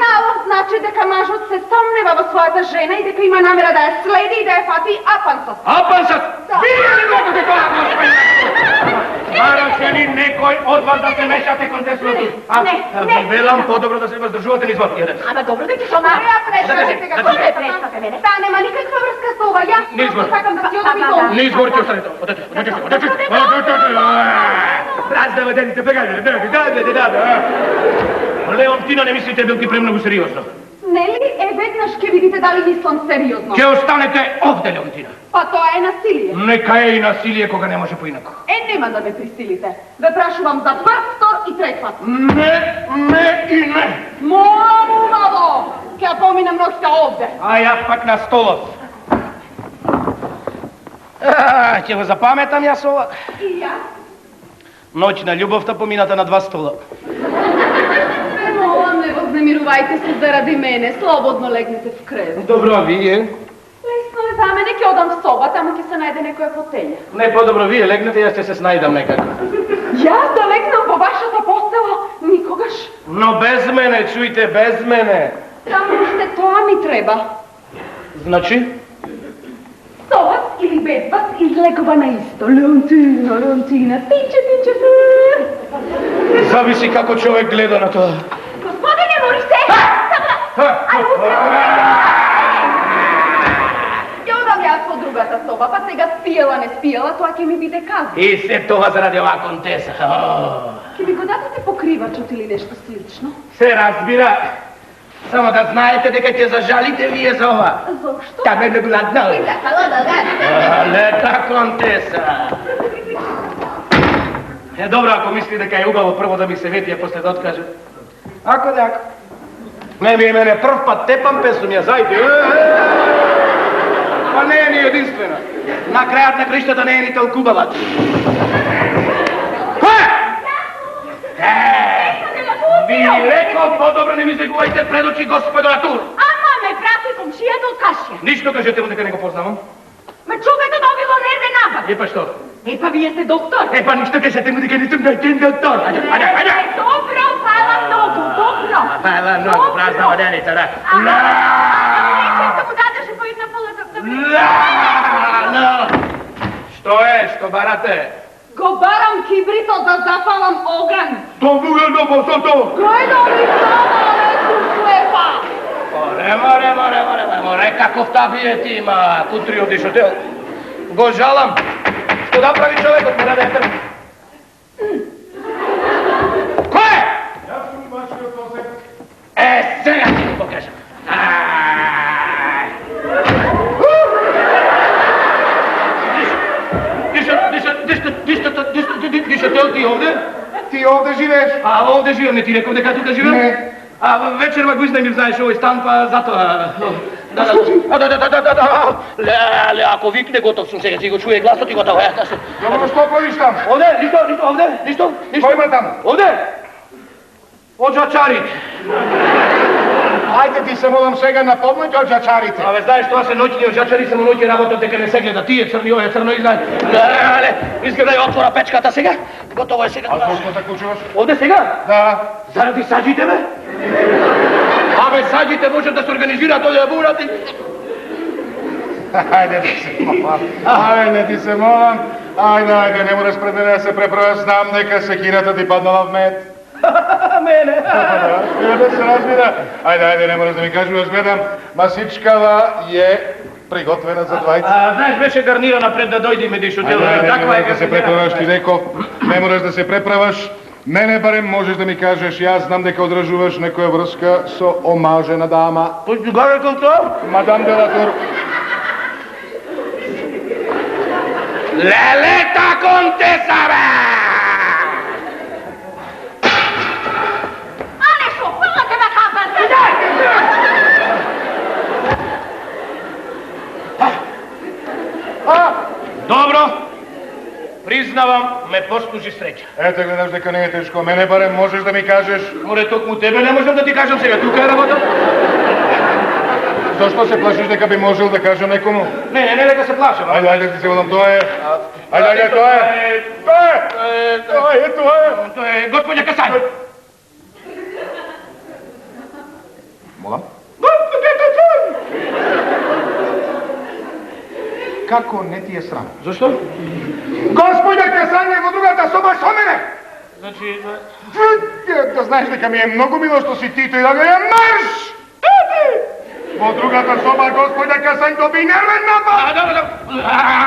Налов значи дека мажот се сомнева во својата жена и дека има намера да ја следи и да ја фати апансас. Апансас! Да. Вие ли гледате тоа, господи? Бараше ли некој од вас да се мешате кон деслото? Не. Ви велам по-добро да се воздржувате низ вас. Ама добро да ти Што шома. ја пречкате сега? да, Кој да. ме пречкате мене? Таа нема никаква врска со ова. Јас Не извор. сакам да си одам и долу. Не изговорите, останете. Одете. Раздава дедите, бегајте, да. Леонтина, не мислите билки премногу сериозно. Нели? Веднаш ќе видите дали мислам сериозно. Ќе останете овде, Леонтина. Па тоа е насилие. Нека е и насилие кога не може поинако. Нема да ме присилите. Ве прашувам за прв, втор и трет пат. Не и не. Молам убаво. Ќе ја поминам ноќта овде. А јас пак на столот. Ќе го запаметам јас ова. И јас. Ноќ на љубовта помината на 2 стола. Ве молам, не вознемирувајте се заради мене. Слободно легнете в кревет. Добро, а вие? Лесно е same, neki odam v soba, tamo ki se najde nekoja fotelja. Ne, по-добро вие легнете, јас ќе се снајдам некако. Јас да легнам во вашата постела, никогаш. Но без мене, чујте, без мене. Само уште тоа ми треба. Значи? Со вас или без вас излегува на исто. Леонтина, тиче. Зависи како човек гледа на тоа. Господине Морисе! Ќе одам јас во другата соба, па сега спиела, не спиела, тоа ќе ми биде казано. И се тоа заради оваа контеса. Ќе ми го дадете покривачот или нешто слично? Се разбира. Само да знаете дека ќе зажалите вие за ова. Зошто? Та ме гладна. Лета контеса. Добро, ако мисли дека е убаво прво да ми се вети, а после да откаже. Ако дека. Не ми е мене прв пат тепам песум ја зајде. Па не е ни единствена. На крајот на кришта не е ни толкубава. Ви рекол, по-добро не ми загувајте пред очи господа Тур. Ама ме прати комшијата од кашија. Ништо кажете му дека не го познавам. Ме човекот добило нервен напад. Па што? Па вие сте доктор. Па ништо кажете му дека не сум најден доктор. Ајде. Добро, фала многу, добро. Фала многу, празна воденица, да. Нека му дадеше по една полата да Што е, што барате? Го барам кибрито да запалам оган. Добуга до босото. Кој да ми става, лесу слепа? Море, каков табијет има, кутри одишотел. Го жалам. Што да прави човекот, мора да е трн. Кој е? Јас сум вашиот Осеп. Сега ќе го покажам. Дишател, ти овде? Ти овде живееш? А овде живеам, не ти реков дека тука живеам? Не. А вечерва го изнемир, знаеш, овој стан, па затоа. Да. Ле, ако викне, готов сум сега, си го чуе гласот и готово. Добро, што правиш там? Овде, ништо, овде, ништо. Кој има таму? Овде? Оджачарите. Ајде ти се молам сега на помој од жачарите. Абе, знаеш, тоа се ноќни оджачари, само ноќе работат дека не се гледа. Тие црни, ове црно и знаеш. Ле, изгледај, отвора печката сега. Готово е сега. А зошто се клучуваш? Овде сега? Да. Заради саđите, бе? Абе, саđите може да се организираат овде да бурат и... Ајде ти се молам. Ајде, не мораш пред мене да се преправаш, знам дека секирата ти паднала в мед. Мене. Да се разбира. Ајде, не мораш да ми кажуваш, гледам, масичкава е приготвена за двајца. Знаеш, беше гарнирана пред да дојде медишотел. Ајде, не Таква мораш е да се преправаш, ти реков, не мораш да се преправаш. Мене барем можеш да ми кажеш, јас знам дека одржуваш некоја врска со омажена дама. Појди горе кон тоа? Мадам Делатур. Лелета контеса, бе! Алешо, пала те ме хапат. Добро. Признавам, ме послужи среќа. Ете, гледаш дека не е тешко. Мене барем можеш да ми кажеш. Море токму тебе не можам да ти кажам сега, тука е работа. Зошто се плашиш дека би можел да кажам некому? Не, дека се плашам. Ајде, ти се водам, тоа е. Ајде, тоа е. Тоа е. Тоа е господја Касањ. Молам? Господја Касањ! Како не ти е срам? Зашто? Господја Касањ е во другата соба со мене! Значи... Да знаеш дека ми е многу мило што си ти тој да ја марш! Во другата соба господја Касањ доби нервен напад! Добро.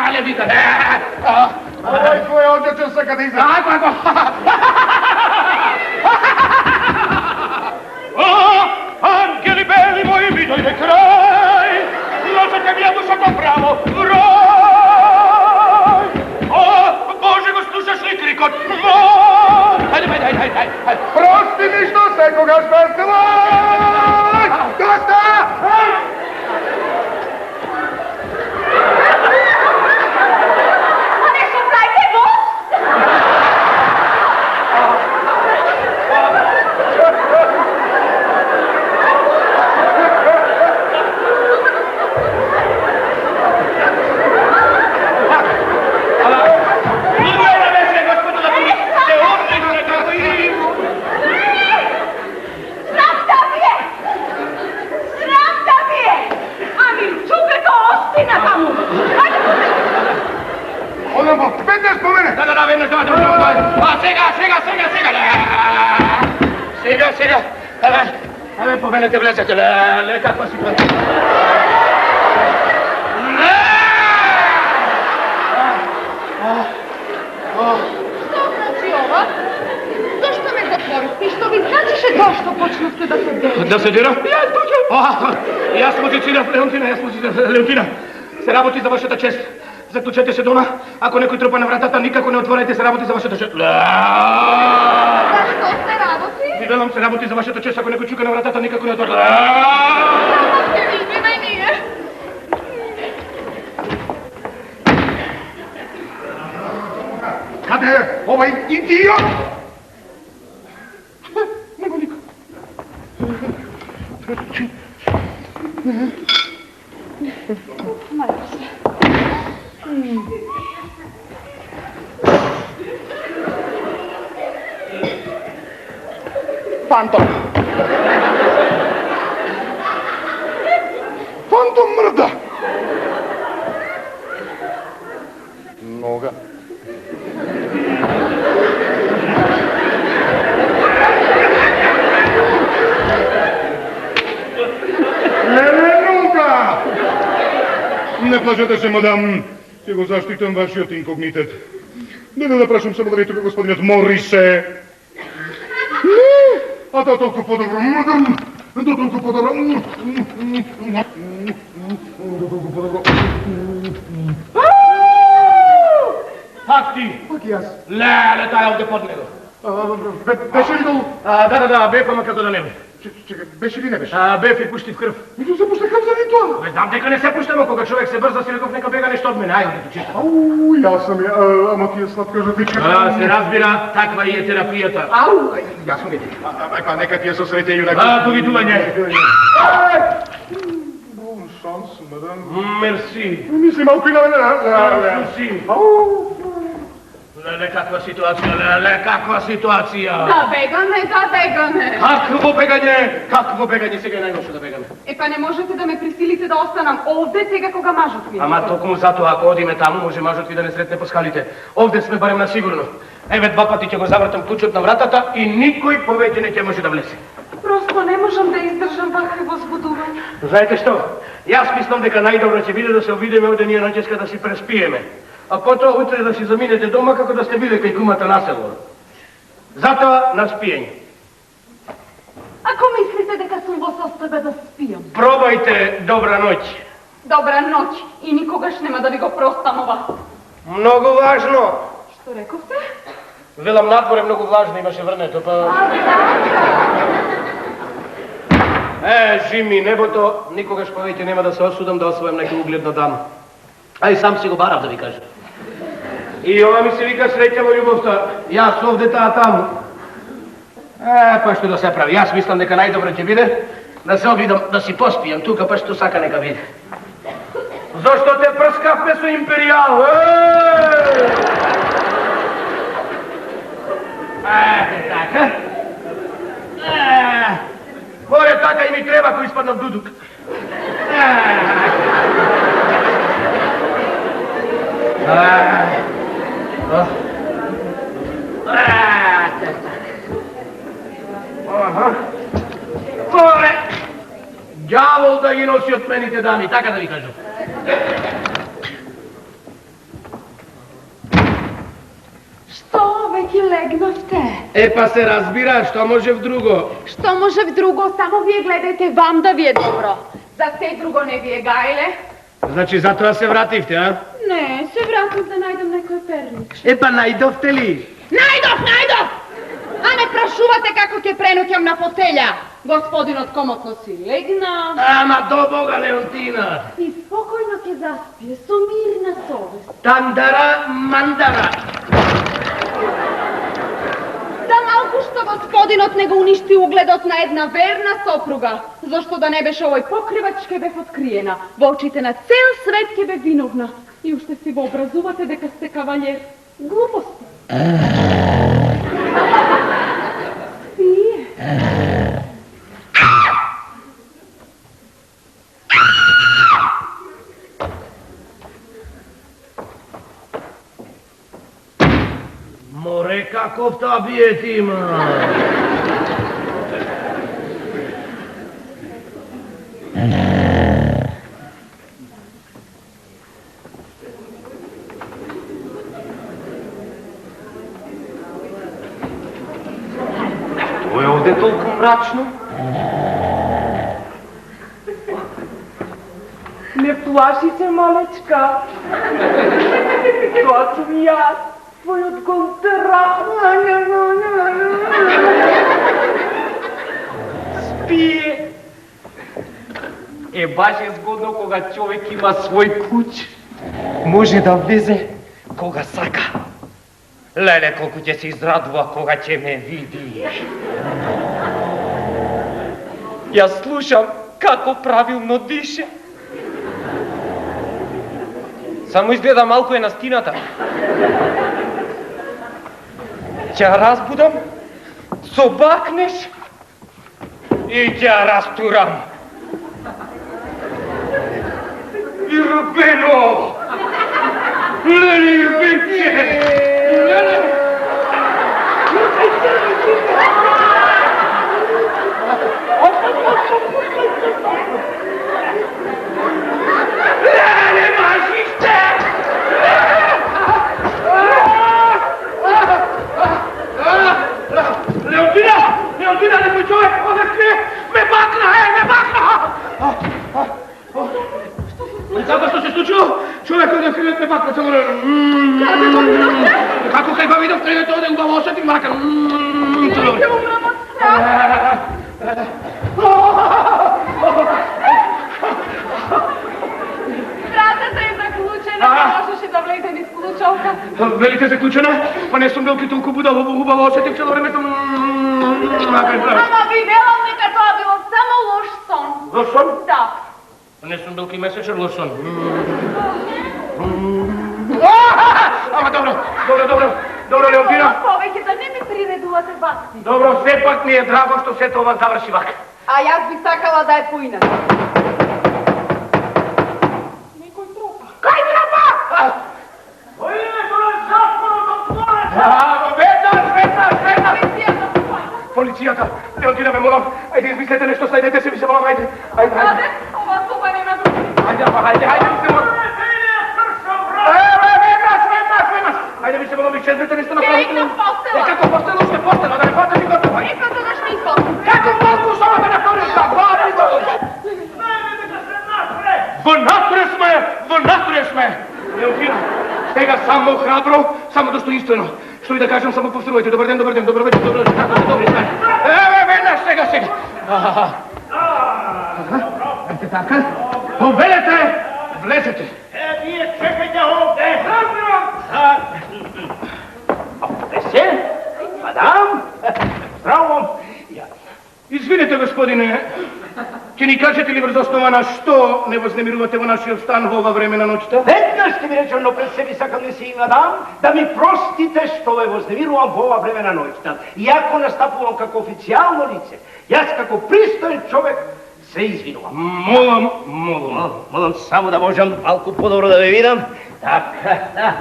Але вика. Ој, твој оđачен сака да излезе. Ако. Ангели бели мои, ми дојде крај. Ложете ми ја душата право. Рај. Боже, го слушаш ли крикот? Ајде. Прости ми што секогаш веселој! Доста! Алешо, прајте го. Udjela se, gospodo, da budete odlične kako im. Sram da mi je! Sram da mi je! A mi čupe to ostina tamo! Ajde, Ono bo, 15 po mene! Da, vedno, a sega. Ave, pomenete vlezete, kakva situacija. Što znači ova? Zašto me zatvorite? Što vi značiše zašto počnete da se delite? Da se dira? Јас музицирав, Леонтина. Се работи за вашата чест. Заклучете се дома. Ако некој тропа на вратата, никако не отворете, се работи за вашата чест. Zašto se raboti? Ви велам, се работи за вашата чест. Ако некој чука на вратата, никако не отворете. Raboti vi, ne nije. Каде е овај идиот? Нема никој. Фантом! Фантом мрда! Нога. Нога! Не плашете се, мадам. Ќе го заштитам вашиот инкогнитет. Не да прашам само дали тука господинот Морисе. А тоа толку подобро, мадам. Тоа толку подобро. Тоа толку подобро. Пак ти. Пак јас. Леле, тај овде под него. Беше ли долу? Да, бе, ама како да не бе. Чекай, беше ли не беше? Бе, и пушти в крв. Мислам се пушта крв заради тоа. Бе, знам дека не се пуштамо, кога човек се брза, си реков нека бега нешто од мене. Ајде, да читам. Ау, јас сам ја, ама ти е сладка жадичка. Се разбира, таква и е терапијата. Ау, јас сум ги. Па нека ти е со среќа јунак. Довидување. Бон шанс, мадам. Мерси. Мисли малку и на мене, Мерси. Ау. Леле, каква ситуација. Da begane. Какво бегање, сега е најлошо да бегаме. E pa ne možete da me prisilite da ostanem ovde сега кога мажот ми. Ама токму затоа, ако одиме таму, може мажот ви да не сретне по скалите. Овде сме барем на сигурно. Еве, 2 пати ќе го завртам клучот на вратата и никој повеќе не ќе може да влезе. Просто не можам да издржам вакво возбудување. Знаете што? Јас мислам дека најдобро ќе биде да се обидеме овде ние ноќеска да си преспиеме. А потоа утре да си заминете дома како да сте биле кај кумата на село. Затоа на спиење. Ако мислите дека сум во состојба да спијам. Пробајте добра ноќ. Добра ноќ и никогаш нема да ви го простам ова. Многу важно. Што рековте? Велам, надвор е многу влажно, имаше врнето, па... Жими, небото, никогаш повеќе нема да се осудам да освојам нека угледна дама. А и сам си го барав, да ви кажа. И ова ми се вика среќа во љубовта. Јас овде, таа таму. Па што да се прави, јас мислам дека најдобро ќе биде да се обидам, да си поспијам тука, па што сака нека биде. Зошто те прскавме со империјал? Така. Море, така и ми треба, кој испаднав дудук. Море, ѓавол да ги носи од мените дами, така да ви кажам. Што веќе легнавте? Па се разбира, што може в друго. Што може в друго? Само вие гледајте вам да ви е добро. За се друго не ви е гајле? Значи, затоа се вративте, а? Не, се вратив да најдам некој пернич. Па најдовте ли? Најдов! А не прашувате како ќе пренуќам на фотелја. Господинот комотно си легна. Ама до Бога, Леонтина. И спокојно ќе заспие, со мирна совест. Тандара, мандара. Да малку што господинот не го уништи угледот на една верна сопруга. Зошто да не беше овој покривач ке бев откриена. Во очите на цел свет ке бе виновна. И уште си го образувате дека сте кавалер. Глупости. Си. Море, каков табиет има! Тоа е овде толку мрачно? Не плаши се, малечка. Тоа сум јас, твојот контрал. Спие! Е, баш е згодно кога човек има свој куќ. Може да влезе кога сака. Леле, колку ќе се израдува кога ќе ме види. Јас слушам како правилно дише. Само изгледа малку е на стината. Ќе ја разбудам, собакнеш и ќе ја растурам. Ирбено! Леле, Ирбенче! Леле! Леле, мажиште! Leontina, nekoj čovjek odakle me bakna! Kako što se slučilo? Čovjek odakle me bakna, samo kako kaj ga vidim, krenete ovdje u glavu osjetim maka. Neće umram od straha. Vratata je zaključena, ne možeš da vlezem iz klučovka. Velite zaključena? Pa ne sam veliki toliko budalo osjetim cijelo vreme sam... Ама видела дека тоа било само лош сон. Loš son? Да. Ne sam veliki mesečer, loš son. Ама dobro, Leontina. Повеќе да не ми приредувате бакти. Dobro, sve pak mi je drago što sve to vam završi vak. А јас би сакала да е поинак. Kaj trapa? Полицијата стои. Полицијата! Leontina, me molam, ajde izmislite nešto, snajdete se, mi se molam, ajde. Аде, ова соба нема други. Ajde, mi se molam. Vemas! Ajde, mi se molam, vi čezmete nešto na Ќе играм постела. Kako postelo, ще postelo, da ne fata ni gotovo. Нека тогаш ми използвам. Kako malku soba da napraviš da glavi dođe? Vnatre sme! Leontina, сега само храбро, само достоинствено. Što vi da kažem, samo повторувайте. Добар ден, добро вечер, како сте добри знаете. Веднаш, сега. Ете така, повелете, влезете. Вие чекайте овде! Се, мадам, здраво! Извините, господине, ќе ни кажете ли врз основа на што не вознемирувате во нашиот стан во ова време на ноќта? Веднаш ќе ви речам, но пред себе сакам да си мадам, да ми простите што ве вознемирувам во ова време на ноќта. Иако настапувам како официјално лице, јас како пристоен човек се извинувам. Молам. Само да можам малку подобро да ве видам. Така.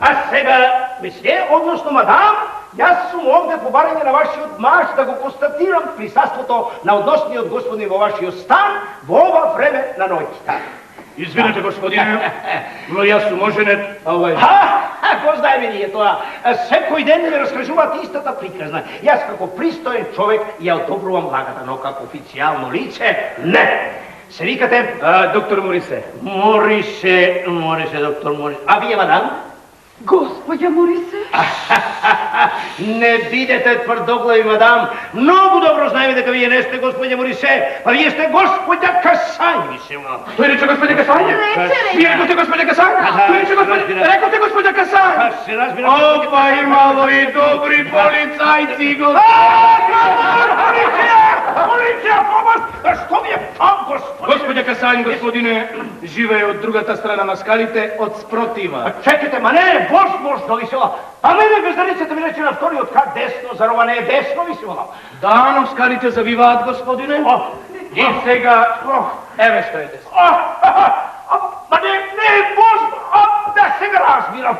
А сега, месье, односно мадам, јас сум овде по барање на вашиот маж да го констатирам присуството на односниот господин во вашиот стан во ова време на ноќта. Извините, господине, но јас сум оженет, а овај... Го знаеме ние тоа. Секој ден ми раскажуваат истата приказна. Јас како пристоен човек ја одобрувам лагата, но како официјално лице, не. Се викате? Доктор Морисе. Морисе, доктор Морисе. А вие, мадам? Господја Морисе. Не бидете тврдоглави, мадам. Многу добро знаеме дека вие не сте господја Морисе, па вие сте господја Касањ, мислимо. Тој рече господја Касањ? Вие рекоте господја Касањ? Тој рече рекоте господја Касањ? Се разбира. Опа, имало и добри полицајци, Морисе! Полиция, помощ! Что мне там, господи? Господя Касань, господине, живее от другата страна на скалите, от спротива. Чекайте, ма не, возможно ли сила? А мене бездарицата ми рече на втори от как десно, зарова не е десно ли сила? Да, но скалите завиваат, господине. И сега, еве што е десно. Ма не е возможно! Да, сега разбирам.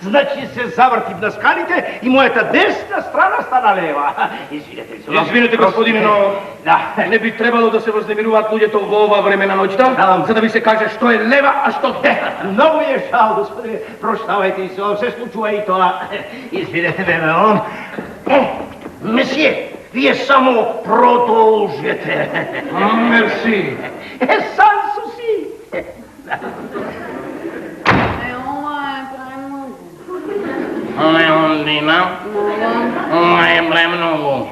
Значи се завъртив на скалите и моята десна страна стана лева. Извинете, господине, но Да. не би требало да се вознемируваат луѓето во ова време на ноќта, за да ви се каже што е лева, а што десна. Много е жал, господине. Прощавайте и се случва и това. Извинете ме, но... Месие, вие само продължете. Мерси. Сан суси. Леондина, ова е премногу.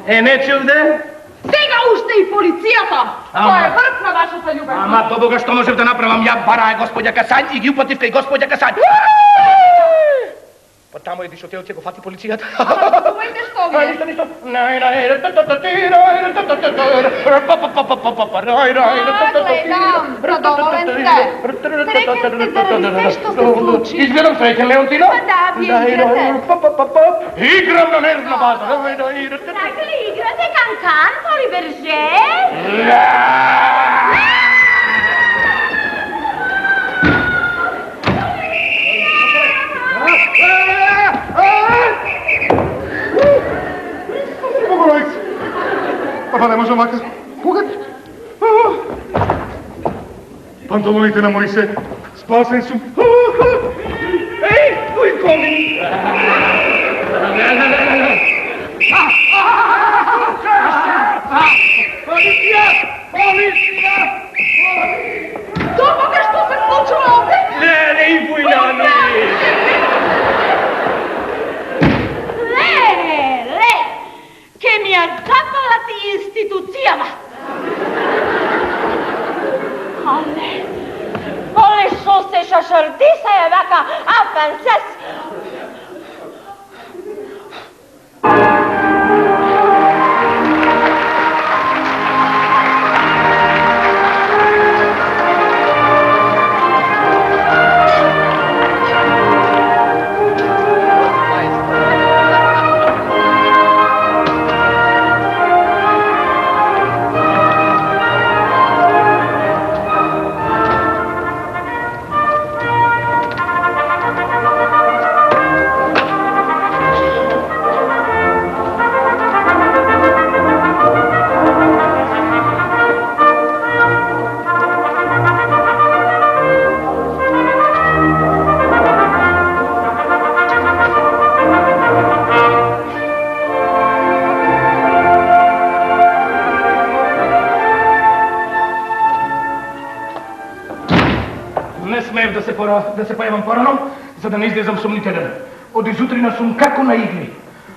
Не чувде? Сега уште и полицијата! Тоа е врв на вашата љубез. Ама до Бога што можев да направам, ја барае господја Касањ и ги упатив кај господја Касањ. Па тамо еди што те ќе го фати полицијата. Думајте што ви е. Ништо. Гледам, задоволен сте. Среќен сте заради се што се случи. Изгледам среќен, Леонтина. Па да, вие играте. Играм на нервна база. Така ли играте канкан, Поли Берже? Bogović! Papa, ne možemo makar. Kugad? Pantaloните на Моисе, спасен сум. Ей, кој коми? Полиција! Полиција! До Бога, што се случува овде? Не, и војнани! Ле, ке ми ја запалат и институцијама. Але шо се шашардиса е вака, а францес? Не смеев да се појавам порано, за да не излезам сумнителен. Од изутрина сум како на игли.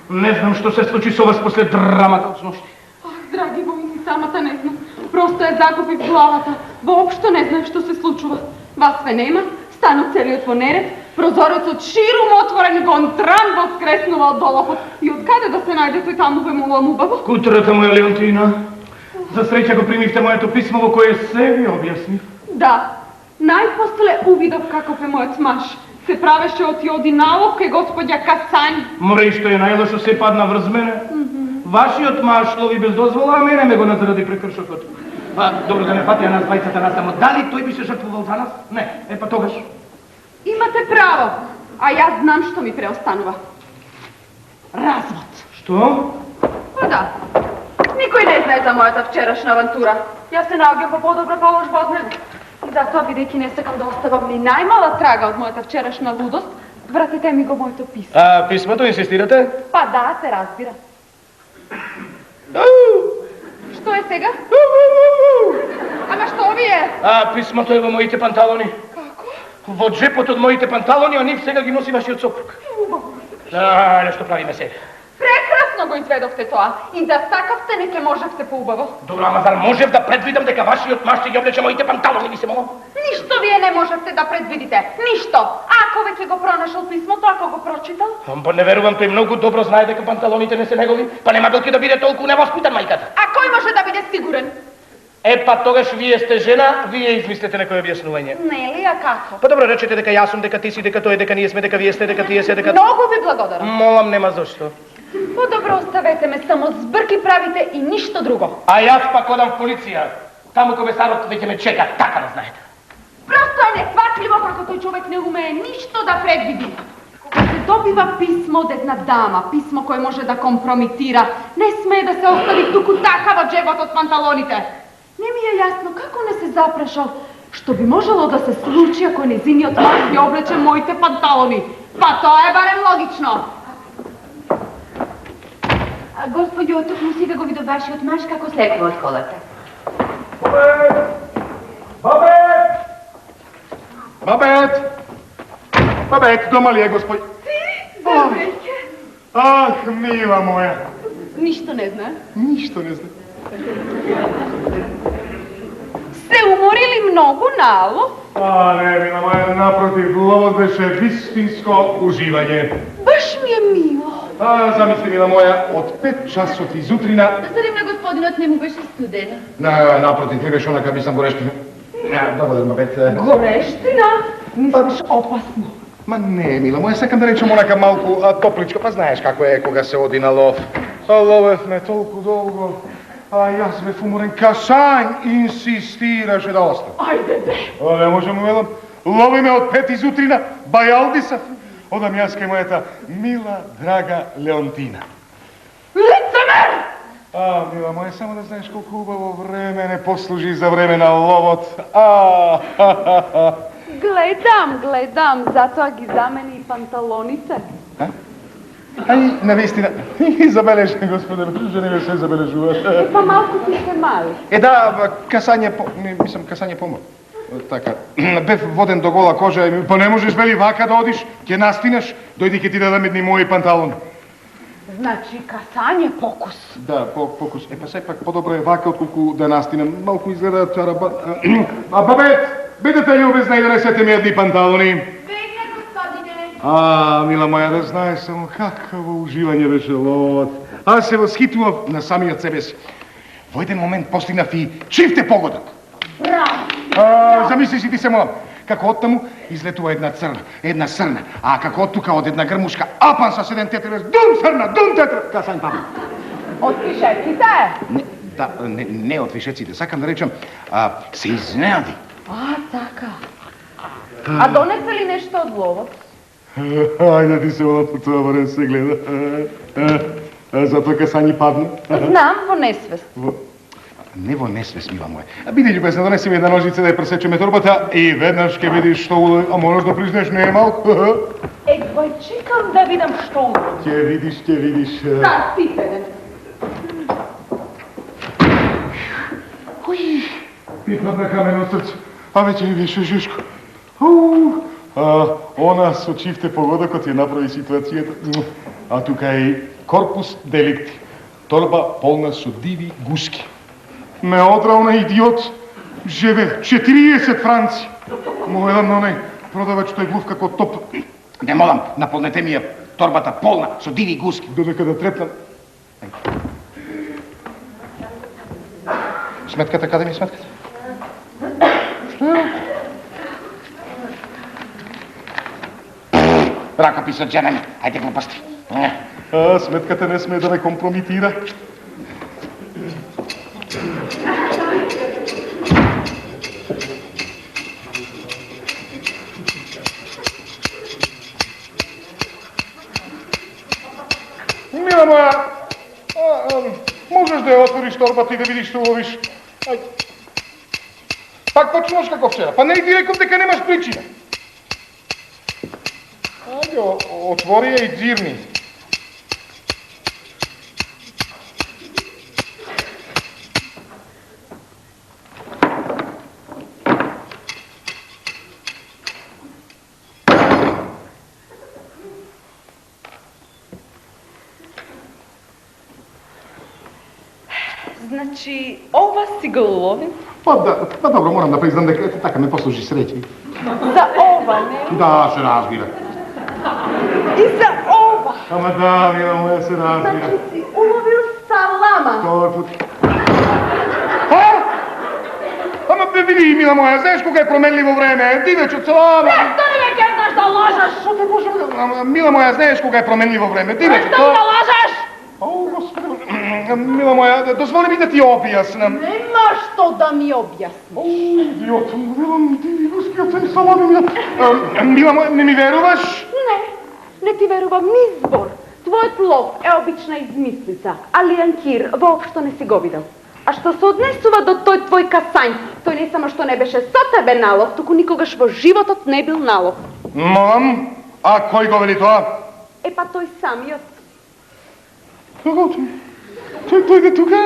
Не знам што се случи со вас после драмата од сношти. Ах, драги мои, ни самата не знам. Просто ја закупив главата. Воопшто не знам што се случува. Вас све нема, станот целиот во неред, прозорецот ширум отворен, гонтран воскреснува од долопот. И од каде да се најде тој таму ве молам убаво? Кутрата моја Леонтина, за среќа го примивте моето писмо во кое се ви објаснив. Да, најпосле увидов каков е мојот маж. Се правеше од јоди налог кај господја Касањ. Море и што е најлошо се падна врз мене. Вашиот маж лови без дозвола, а мене ме го назаради прекршокот. Добро да не фати нас двајцата насамо. Дали тој би се жртвувал за нас? Не. Па тогаш. Имате право, а јас знам што ми преостанува. Развод. Што? Па да. Никој не знае за мојата вчерашна авантура. Јас се наоѓам во подобра положба од него. И затоа, бидејќи не сакам да оставам ни најмала трага од мојата вчерашна лудост, вратете ми го моето писмо. Писмото инсистирате? Па да, се разбира. Што е сега? Ама што ви е? Писмото е во моите панталони. Како? Во джепот од моите панталони, а нив сега ги носи вашиот сопруг. Нешто правиме сега. Прекрасно го изведовте тоа. И да сакавте, не ке можевте поубаво. Добро, ама зар можев да предвидам дека вашиот маж ќе ги облече моите панталони, ми се молам? Ништо вие не можевте да предвидите. Ништо. Ако Како веќе го пронашол писмото, ако го прочитал? Па не верувам, тој многу добро знае дека панталоните не се негови, па нема билки да биде толку невоспитан мајката. А кој може да биде сигурен? Па тогаш вие сте жена, вие измислете некој објаснување. Нели, а како? Па добро, речете дека јас сум, дека ти си, дека тој, дека ние сме, дека вие сте, дека тие се, дека... Многу ви благодарам. Молам, нема зошто. По-добро оставете ме, само збрки правите и ништо друго. А јас пак одам в полиција. Таму комисарот веќе ме чека, така да знаете. Просто е несватливо како тој човек не умее ништо да предвиди. Кога се добива писмо од една дама, писмо кој може да компромитира, не смее да се остави туку така во джебот од панталоните. Не ми е јасно како не се запрашал, што би можело да се случи ако незиниот маж ги облече моите панталони. Па тоа е барем логично. Господјо, токму сега го видов вашиот маж како слегува од колата. Бабет, дома ли е господј? Здравејте. Ах, мила моја. Ништо не знае. Ништо не знам. Се уморили многу наало? Не, мила моја, напротив, ловот беше вистинско уживање. Баш ми е мило. Замисли, мила моја, од 5 часот изутрина... Зарем на господинот не му беше студено? Напротив, ми беше онака мислам горештина. Добар ден, бабет. Горештина? Мислиш опасно. Ма не, мила моја, сакам да речем онака малку топличко, па знаеш како е кога се оди на лов. Ловевме толку долго, јас бев уморен, Касањ инсистираше да остане. Ајде бе. Не можем, велам, ловиме од 5 изутрина, Бајалдисав, одам јас кај мојата мила, драга Леонтина. Лицемер! Мила моја, само да знаеш колку убаво време не послужи за време на ловот. Гледам, затоа ги замени и панталоните. Навистина, и забележи, господе, жени ме се забележува. Па малку ти се мали. Касање помор. Така, бев воден до гола кожа, па не можеш бели вака да одиш, ќе настинеш, дојди ќе ти дадам едни мои панталони. Значи, касање покус. Да, покус. Па сепак по-добро е вака, отколку да настинем. Малку изгледа тараба... Бабет, бидете љубезна и донесете ми едни панталони. Веќе, господине. Мила моја, да знаеш само какаво уживање беше ловот. Аз се восхитував на самиот себе си. Во еден момент постигнав и чифте погодок. Браво! Замисли си ти се молам, како оттаму излетува една срна, а како од тука од една грмушка, апан со 7 тетрес, дум срна, дум тетрес, Касањ папа. Од пишеците? Не од вишеците, сакам да речам, се изненади. Така. А донесе ли нешто од ловот? Ајде ти се молам, по тоа време се гледа. Затоа Касањ падна. Знам, во несвест. Не во несвест, мила моја. Биди љубезна, донеси ми една ножица да ја пресечеме торбата и веднаш ќе видиш што улови, а можеш да признаеш не е малку. Бај, чекам да видам што улови. Ќе видиш. Да, пипене. Ми падна камен од срце, а веќе ми беше жешко. Она со чифте погодокот ја направи ситуацијата. А тука е и корпус деликти. Торба полна со диви гуски. Ме одрал на идиот. Живе 40 франци. Му едам на онај продавач тој глув како топ. Не молам, наполнете ми ја торбата полна со диви гуски. Додека да трепнам. Сметката, каде ми е сметката? Ракописот, жена ми, ајде глупости. Сметката не сме да ме компромитира. Мила моја, можеш да ја отвориш торбата и да видиш што уловиш. Пак почнуваш како вчера, па не ти реков дека немаш причина. Ајде, отвори ја и дзирни. Значи, ова си го уловим? Па добро, морам да признам дека така ме послужи среќи. За ова ова, не? Да, се разбира. И за ова. Ама да, мила моја, се разбира. Значи си уловил салама. Тој пут. А? Ама бе види, мила моја, знаеш кога е променливо време? Дивечот, салама. Што не ме кернаш да лажаш? Што те боже? Ама, мила моја, знаеш кога е променливо време? Дивечот, Што да лажаш? О, господи. Мила моја, дозволи ми да ти објаснам. Нема што да ми објасни. Идиот, велам ти, рускиот се салами мила. Мила моја, не ми веруваш? Не ти верувам ни збор. Твојот лов е обична измислица, али Анкир воопшто не си го видел. А што се однесува до тој твој касањ, тој не само што не беше со тебе налов, туку никогаш во животот не бил налов. Молам, а кој го вели тоа? Е па тој самиот. Како тој дојде тука?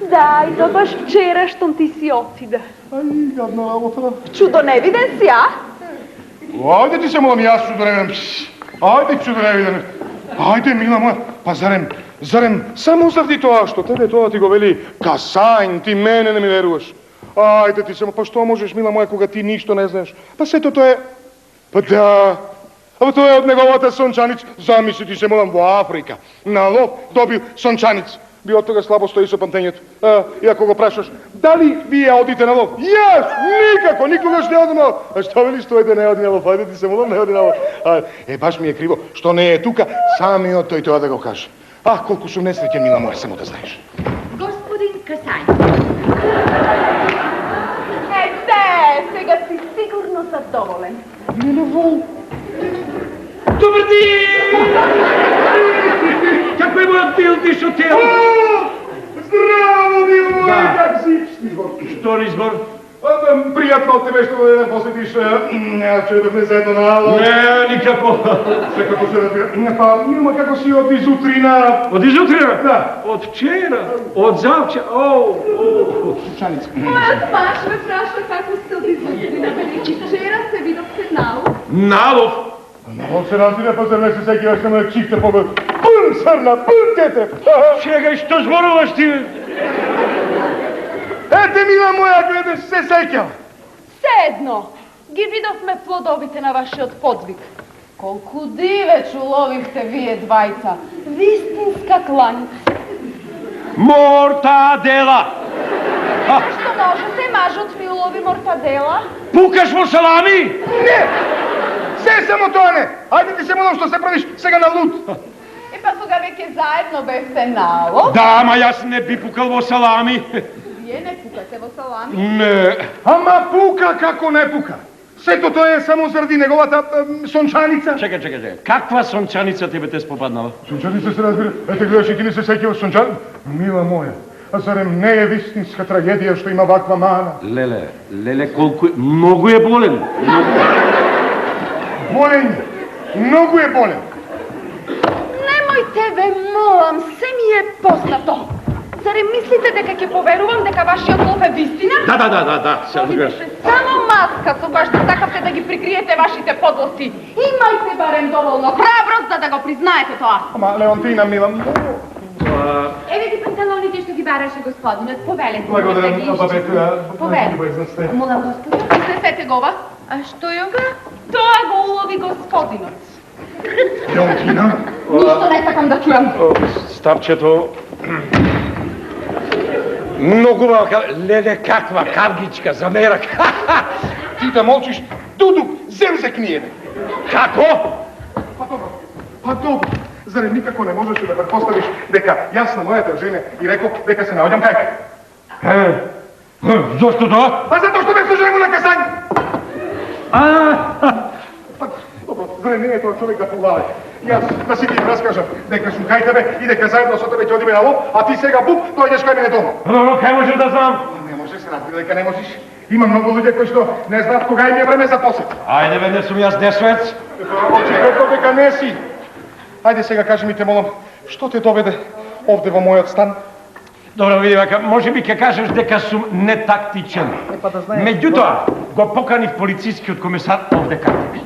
Да, и тоа баш вчера штом ти си отиде. Ај, гадна работа. Чудо не виден си, а? Ајде ти се молам, јас чудо не видам. Ајде чудо не видам. Ајде, мила моја, па зарем, само заради тоа што тебе тоа ти го вели Касањ, ти мене не ми веруваш. Ајде ти само, па што можеш, мила моја, кога ти ништо не знаеш? Па сето тоа е... Па да... Ама тоа е од неговата сончаниц. Замисли ти се молам во Африка. На лов добил сончаниц. Би од тога слабо стои со памтењето. И ако го прашаш, дали вие одите на лов? Јас! Никако! Никогаш не одам на лов. А што велиш тој да не оди на лов? Ајде ти се молам, не оди на лов. Баш ми е криво, што не е тука, самиот тој тоа да го каже. Колку сум несреќен, мила моја, само да знаеш. Господин Касањ. Сега си сигурно задоволен. Не вол. Добар ден! Како е мојот билдиш хотел? Здраво, мила моја, как си? Што избор? Пријатно од тебе што да посетиш, че да заедно на лов. Не, никако. Секако се разбира. Па, милма, како си од изутрина? Од изутрина? Да. Од вчера? Од завчера? Сушаница. Мојот баш ме праша како сте од изутрина, велики вчера се видовте налов. Налов? Налов се разбира, па зар не се сеќаваш на мојот чифте поглед? Пун срна, пун тете! Чекај, што зборуваш ти? Ете, мила моја, гледа, се сеќав. Се едно, ги видовме плодовите на вашиот подвиг. Колку дивеч уловивте вие двајца. Вистинска кланица. Мортадела! Што можете, мажот ми улови мортадела? Пукаш во салами? Не! Се само тоа не! Ајде ти се молам што се правиш сега на луд. И па тога веќе заедно бевте налов. Да, ама јас не би пукал во салами. Вие не пукате во салами. Не. Ама пука како не пука. Сето тоа е само заради неговата сончаница. Чекај. Каква сончаница тебе те спопаднала? Сончаница се разбира. Ете гледаш и ти не се сеќаваш сончан. Мила моја, а зарем не е вистинска трагедија што има ваква мана? Леле, колку е... Многу е болен. Болен, многу е болен. Немојте ве молам, се ми е познато. Зарем мислите дека ќе поверувам дека вашиот лов е вистина? Да, се Одите се само маска, со која што сакавте да ги прикриете вашите подлости. Имајте барем доволно храброст да го признаете тоа. Ама, Леонтина, мила, Еве ги панталоните што ги бараше господинот. Повелете му да благодарам, ги бабета. Повелете. Мола господи. Изнесете го ова. А што ја га? Тоа го улови господинот. Леонтина? Ништо не сакам да чујам. Стапчето... Многу малка... Леле, каква кавгичка за мерак. Ти да молчиш, Дудук, земзе книјене. Како? Па добро. Зарем никако не можеш да предпоставиш дека јас на мојата жене и реков дека се наоѓам кај? Зошто тоа? Па затоа што бе служено на Касањ. Па добро, зарем не е тоа човек да повладе. Јас да си ти раскажам дека сум кај тебе и дека заедно со тебе ќе одиме на лов, а ти сега буп дојдеш кај мене дома. Добро, кај можеш да знам? Не можеш, се разбира дека не можеш. Има многу луѓе кои што не знаат кога им е време за посет. Ајде, бе, не сум јас десоец. Очигледно дека не си. Ајде сега кажи ми, те молам, што те доведе овде во мојот стан? Добро, види вака, може би ќе кажеш дека сум нетактичен. Па да знаеш. Меѓутоа, го поканив полицискиот комисар овде кај тебе.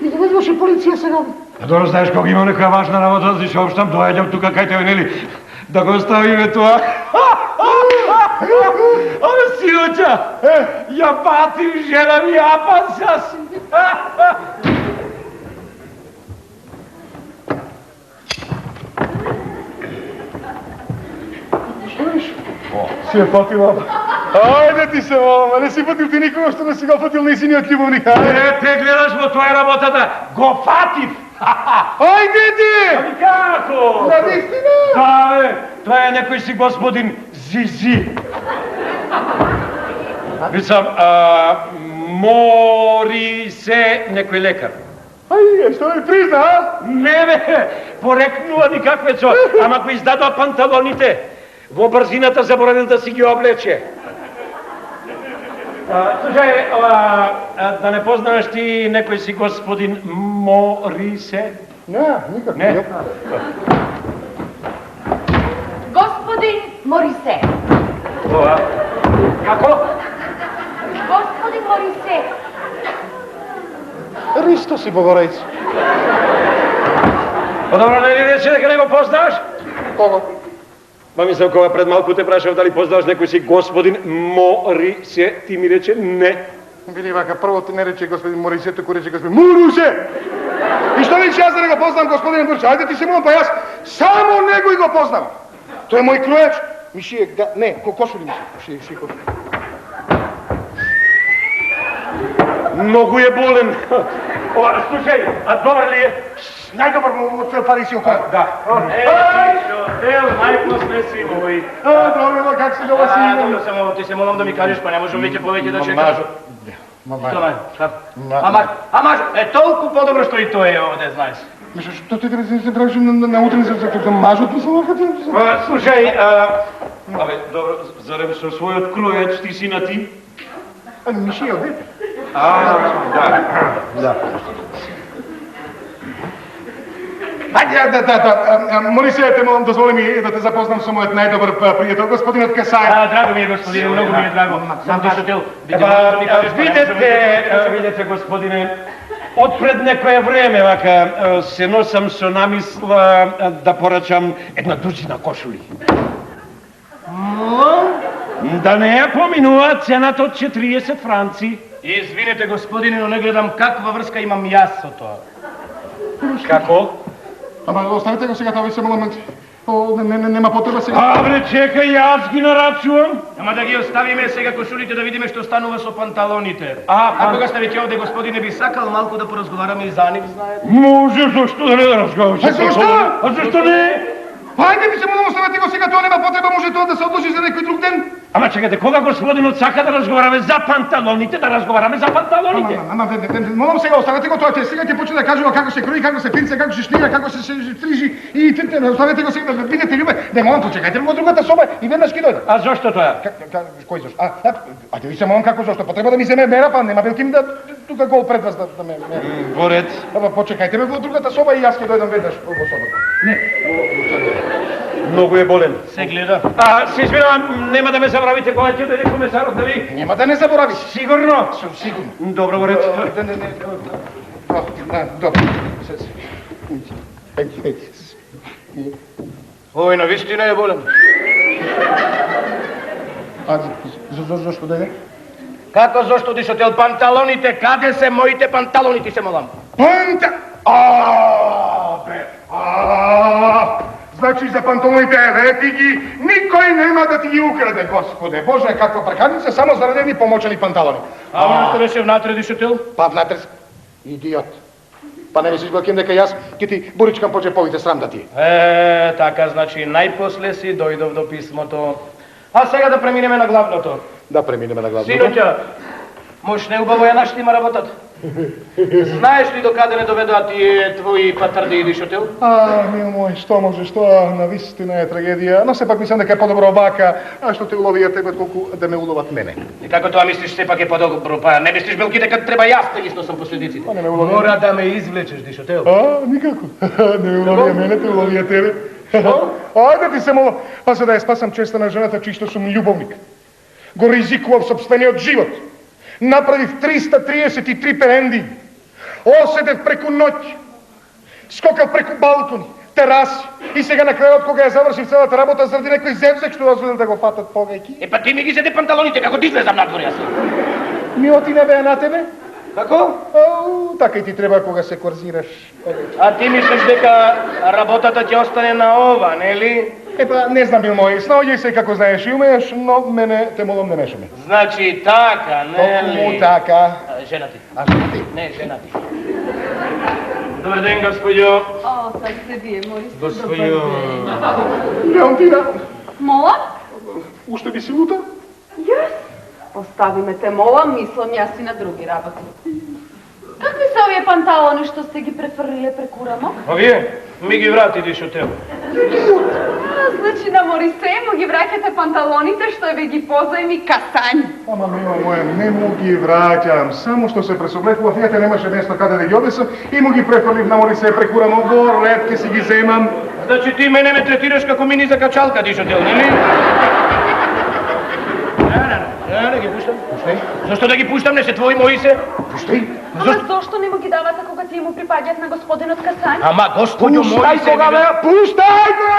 И да дојдеш полиција сега. А добро знаеш кога имам некоја важна работа да ти соопштам, доаѓам тука кај тебе, нели? Да го оставиме тоа. Абе, синоќа, ја патим жена ми апан сасим. Си е патила. Ајде ти се молам, не си патил ти никога што не си го патил нејзиниот љубовник. Те гледаш во тоа е работата. Го фатив. Ајде ти! Како? На вистина? Да, бе, тоа е некој си господин Зизи. Мислам, мори се некој лекар. Ај, што ми призна, а? Не, бе, порекнува никаквецо, ама кој издадува панталоните, во брзината заборавил да си ги облече. Слушај, да не познаваш ти некој си господин Морисе? Не, никак. Не. Господин Морисе. Како? Господин Морисе. Ристо си богорејц. Добро, не ли рече дека не го познаваш? Кого? Ма мислам, кога пред малку те прашав дали познаваш некој си господин Морисе, ти ми рече не. Вели вака, прво ти не рече господин Морисе, току рече господин Мурусе. И што личи јас да не го познам господин Бурче? Ајде ти се молам, па јас само него и го познам. Тој е мој кројач. Мишије, не, кошули мишије. Мишије кошули. Многу е болен. Слушај, а добар ли е? Најдобар му пари си около. Да. Тел, најпосле си мој. Добро, как си дома си? Добро, само ти се молам да ми кажеш, па не можам веќе повеќе да чекам. Мажо. Ама, е толку подобро што и тоа е овде, знаеш. Мислиш, што ти да се трагаш на утрин за мажот на самаката? Слушај, абе, добро, зарем со својот кројач ти си на ти? Мишије, дете. Да. Ајде, моли се, те молам, дозволи ми да те запознам со мојот најдобар пријател, господинот Касај. Драго ми е, господине, многу ми е драго. Сам дишател. Видете, господине, отпред некое време, вака, се носам со намисла да порачам една дузина кошули. Да не ја поминува цената од 40 франци. Извинете, господине, но не гледам каква врска имам јас со тоа. Како? Ама оставете го сега тоа, се молам, нема потреба сега. Абре, чекај, јас ги нарачувам. Ама да ги оставиме сега кошулите да видиме што станува со панталоните. А кога сте веќе овде, господине, би сакал малку да поразговараме и за нив, знаете? Може, зашто да не да разговараме? Зашто? А зашто не? Ајде ми се молам, оставете го сега, тоа нема потреба, може тоа да се одложи за некој друг ден. Ама чекате, кога господинот сака да разговараме за панталоните, да разговараме за панталоните. Молам сега, оставете го тоа, сега ќе почне да кажува како се крои, како се пинце, како се шнира, како се стрижи и оставете го сега да бидете љубе. Не молам, почекајте во другата соба и веднаш ќе дојде. А зашто тоа? Кој зашто? Ајде ви се молам како зашто? Потреба да ми се мера, па нема бил ким да тука гол пред вас да ме. Горец. Ама почекајте ме во другата соба и јас ќе дојдам веднаш во собата. Многу е болен. Се гледа. Се извинувам, нема да ме забравите кога ќе дојде комесарот, нели? Нема да не заборави. Сигурно? Сум сигурно. Добро, Горец. Добро. Ој, на вистина е болен. А зашто дојде? Како зашто дишател панталоните? Каде се моите панталони, ти се молам? Значи за панталоните ети ги, никој нема да ти ги украде, Господе. Боже, каква прекадница, само заради едни помочени панталони. А што беше внатре, дишател? Па внатре, идиот. Па не мислиш Белким дека јас ќе ти буричкам по джеповите, срам да ти. Така, значи, најпосле си дојдов до писмото. А сега да преминеме на главното. Да преминеме на главното. Синоќа, мош не убаво ја наштима работата. Знаеш ли докаде не доведоа тие твои патарди и дишател? Мил мој, што може, што навистина е трагедија, но сепак мислам дека е подобро овака, а што те уловија тебе толку да ме уловат мене. И како тоа мислиш сепак е подобро, па не мислиш Белки дека треба јас да ги сносам последиците? Па не ме уловија. Мора да ме извлечеш, дишател. Никако. Не ме уловија мене, те уловија тебе. Ајде ти се молам, па за да ја спасам честа на жената, чисто сум љубовник. Го ризикував сопствениот живот. Направив 333 перенди. Оседев преку ноќ. Скокав преку балкони. тераси. И сега на крајот кога ја завршив целата работа заради некој земзек што дозволил да го фатат повеќе. Па ти ми ги седе панталоните, како ти излезам надвор јас. Милоти не беа на тебе? Како? Така и ти треба кога се корзираш. А ти мислиш дека работата ќе остане на ова, нели? Епа, не знам, бил мој, снаоѓај се како знаеш и умееш, но мене те молам не мешаме. Значи така, нели? Токму така. Жена ти. А жена ти? Не, жена ти. Добар ден, господјо. О, sad ste vi, Moris. Господјо. Леонтина, Mola? уште би си лута? Јас? Остави ме те, мола, мислам јас и на други работи. Какви се овие панталони што сте ги префрлиле преку рамо? А вие? Ми ги врати дишотел. Значи на Морисе му ги враќате панталоните што ве ги позајми касањ. Ама, мила моја, не му ги враќам. Само што се пресоблекував, јате немаше место каде да ги одесам и му ги префрлив на Морисе прекурам во ред, ке си ги земам. Значи ти мене ме третираш како мини за качалка дишотел, нели? Не ги пуштам. Пуштај, Зашто да ги пуштам, не се твои, мои се? пуштај. Ама зошто не му ги давате кога тие му припаѓаат на господинот касањ? Ама, господјо, мои Пуштај се... кога бе, пуштај бе!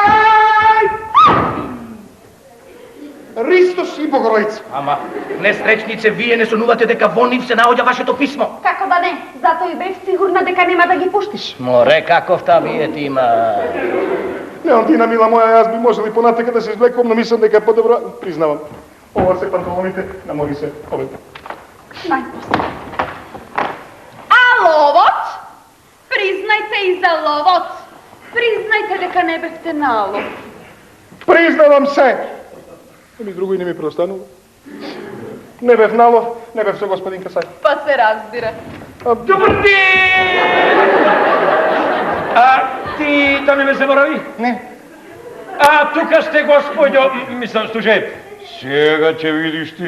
Ристос и Богородица. Ама, нестречнице, вие не сонувате дека во нив се наоѓа вашето писмо. Како да не? Затоа и бев сигурна дека нема да ги пуштиш. Море, каков та вие ти има... Леонтина, мила моја, јас би можел и понатека да се извлекувам, но мислам дека е подобро, признавам. Ова се панталоните на Морисе. Ове. Најпосле. А ловот? Признајте и за ловот. Признајте дека не бевте на лов. Признавам се. Еми друго и не ми преостанува. Не бев налов, не бев со господин Касај. Па се разбира. Добар ден! Ти да не ме заборави? Не. Тука сте, господјо, мислам, слушај, сега ќе видиш ти.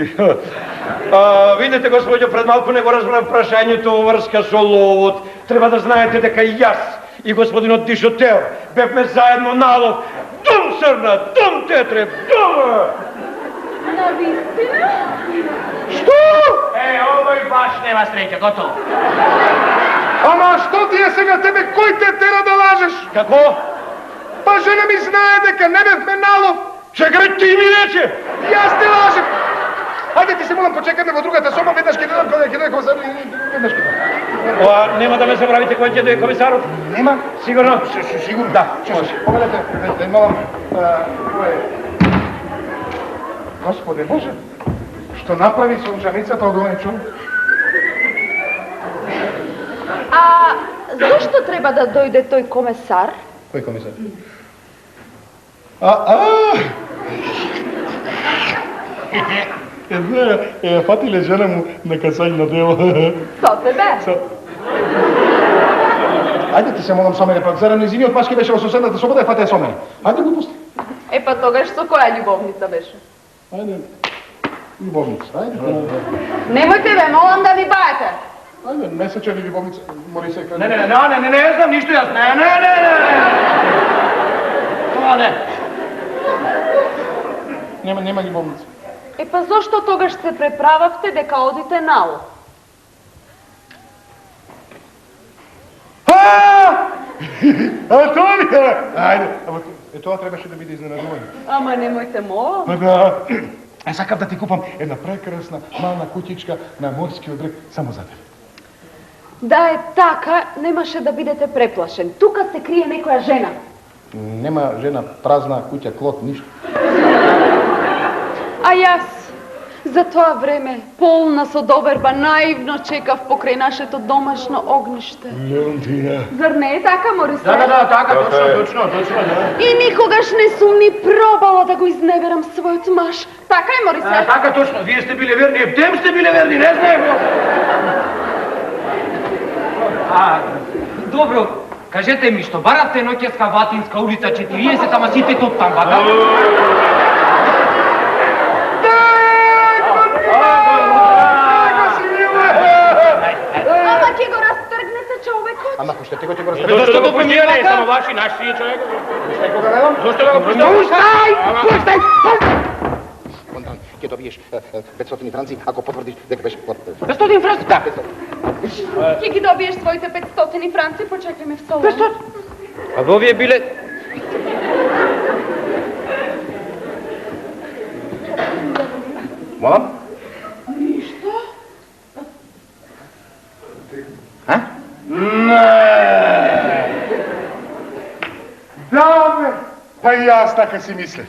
Видите, господјо, пред малку не го разбрав прашањето во врска со ловот. Треба да знаете дека и јас и господинот Дишотел бевме заедно на лов. Дум срна, дум тетре, дум! На вистина? Што? Овој баш нема среќа, готово. Ама што ти е сега тебе, кој те тера да лажеш? Како? Па жена ми знае дека не бевме налов. Чекај, ти ми рече! Јас те лажем. Ајде ти се молам, почекаме во другата соба, веднаш ќе додам кога ќе дойде комисар, веднаш ќе дойде. Нема да ме забравите кој ќе дојде комисарот? Нема? Сигурно? Сигурно, да. Погledajte, те молам, кој е? Господе Боже, што направи сончаницата од овој човек? А зошто треба да дојде тој комесар? Кој комисар? Фатиле жена му на касањ на дело. Со тебе? Ајде ти се молам со мене, пак зарем незиниот мачки беше во соседната соба да ја фате со мене. Ајде го пусти. Па тогаш со која љубовница беше? Ајде. Љубовница, ајде. Немојте ве, молам да ви бајате. Ајде, месечен љубовница, мори се кај. Не знам ништо јас. Не. Тоа не. Нема љубовница. Па зошто тогаш се преправавте дека одите на лов? Тоа ли е? Ајде, ама тоа требаше да биде изненадување. Ама немојте, молам. Па да, сакам да ти купам една прекрасна мала кутичка на морскиот брег само за тебе. Да е така, немаше да бидете преплашен. Тука се крие некоја жена. Нема жена, празна куќа, клот, ништо. А јас, за тоа време, полна со доверба, наивно чекав покрај нашето домашно огниште. Леонтина. Зар не е така, Морисе? Да, така, точно, да. И никогаш не сум ни пробала да го изневерам својот маж. Така е, Морисе? Така точно, вие сте биле верни, ептем сте биле верни, не знаем. Добро, кажете ми, што баравте ноќеска Ватинска улица 40, ама сите топ там, бата? Ама ќе го растргнете човекот? Ама пуштете го, ќе го Зошто го пуштите, не е само ваши, наши си е човек. Пуштај кога велам. Зошто да го пуштите? Пуштај! Контан, ќе добиеш 500 франци ако потврдиш дека беше плат. 500 франци? Да. Ќе ги добиеш своите 500 франци, почекај ме в салон. 500? A во овие биле... Молам? А? Не! Да, бе! Па и јас така си мислев.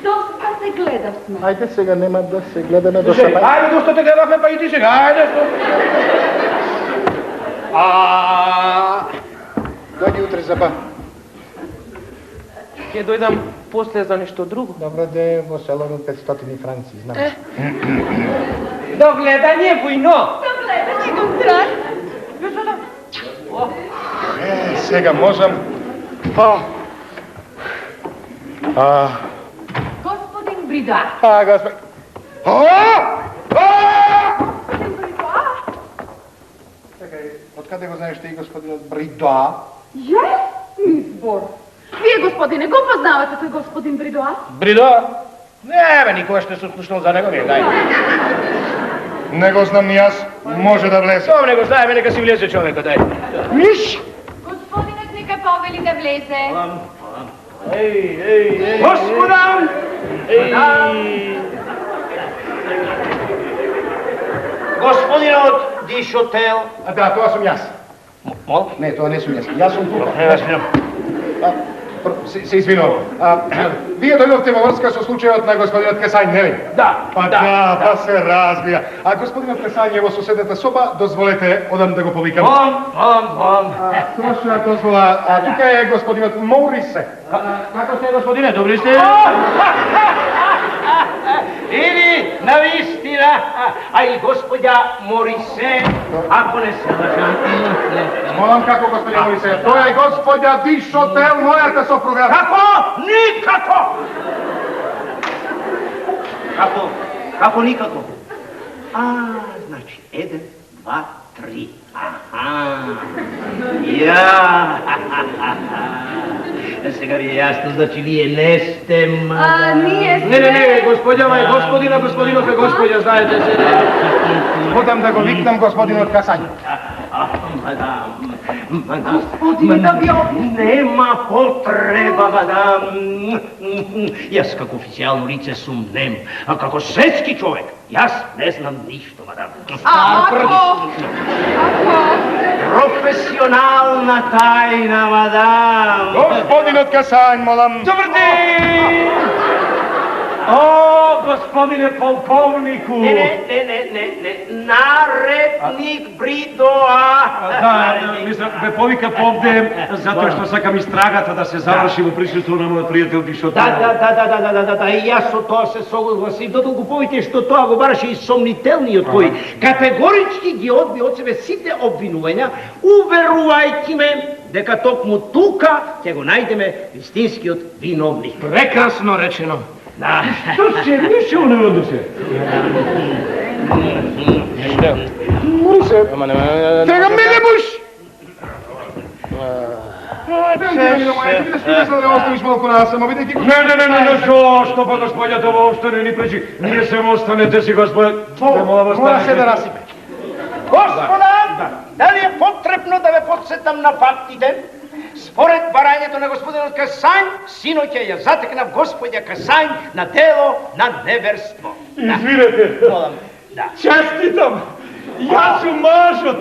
Доста се гледавме. Ајде сега нема да се гледаме до Слушай, шапај. ajde, dosta te gledахме, па и ти сега, ajde. Дојди утре за ба. Ќе дојдам после за нешто друго. Добро де, во селото 500 франци, знам. До гледање, војно! Гледате го крак. Сега можам. Господин Брида. Господ. Чекај, откаде го знаеш ти, господинот Бридоа? Јас избор. Вие, господине, го познавате тој господин Бридоа? Бридо? Не, бе, никога ще се слушнал за него, не, дай. Не го знам ни јас, може да влезе. Сом не го знаеме, нека си влезе човека, дай. Миш! Господинът нека повели да влезе. Господа! Господинот Дишотел. Да, тоа сум јас. Мол? Не, тоа не сум јас. Јас сум тука. Се извинувам. Вие дојдовте во врска со случајот на господинот Кесањ, нели? Да, Па се разбија. А господинот Кесањ е во соседната соба, дозволете одам да го повикам. Мом. Срошна дозвола, тука е господинот Моурисе. Како сте, господине, добри сте? Или, навистина, а и господја Морисе, ако не се лажам. Молам како господин Моурисе, тоа е господја Дишотел, мојата сопруга. Како? Никако! Како никако? Значи, 1, 2, 3. Аха. Ја. Сега ви е јасно, значи вие не сте Ние Не, господја, ма е господина, господинот е господја, знаете се. Одам да го викнам господинот Кесањ. Мадам. Господине, да ви Нема потреба, мадам. Јас како официјално лице сум нем, а како светски човек, јас не знам ништо, мадам. Ако? Професионална тајна, мадам. Господинот Кесањ, молам. Добар ден! О, господине полковнику! Не. Наредник Бридоа. Да, мислам, ме повика повде, затоа што сакам истрагата да се заврши во присуство на мојот пријател Дишотел. Да, и јас со тоа се согласив, додолку повеќе што тоа го бараше и сомнителниот кој категорички ги одби од себе сите обвинувања, уверувајќи ме дека токму тука ќе го најдеме вистинскиот виновник. Прекрасно речено. Да. Што се мишел не одусе? Моурисе, сега ме не буш! Не, што па господјата воопшто не ни пречи. Ние се останете си, господи. Мора се да расипе. Господа, дали е потребно да ве подсетам на фактите? Според барањето на господинот Кесањ, синоќа ја затекнав господја Кесањ на дело на неверство. Извинете. Молам. Да. Честитам. Јас сум мажот.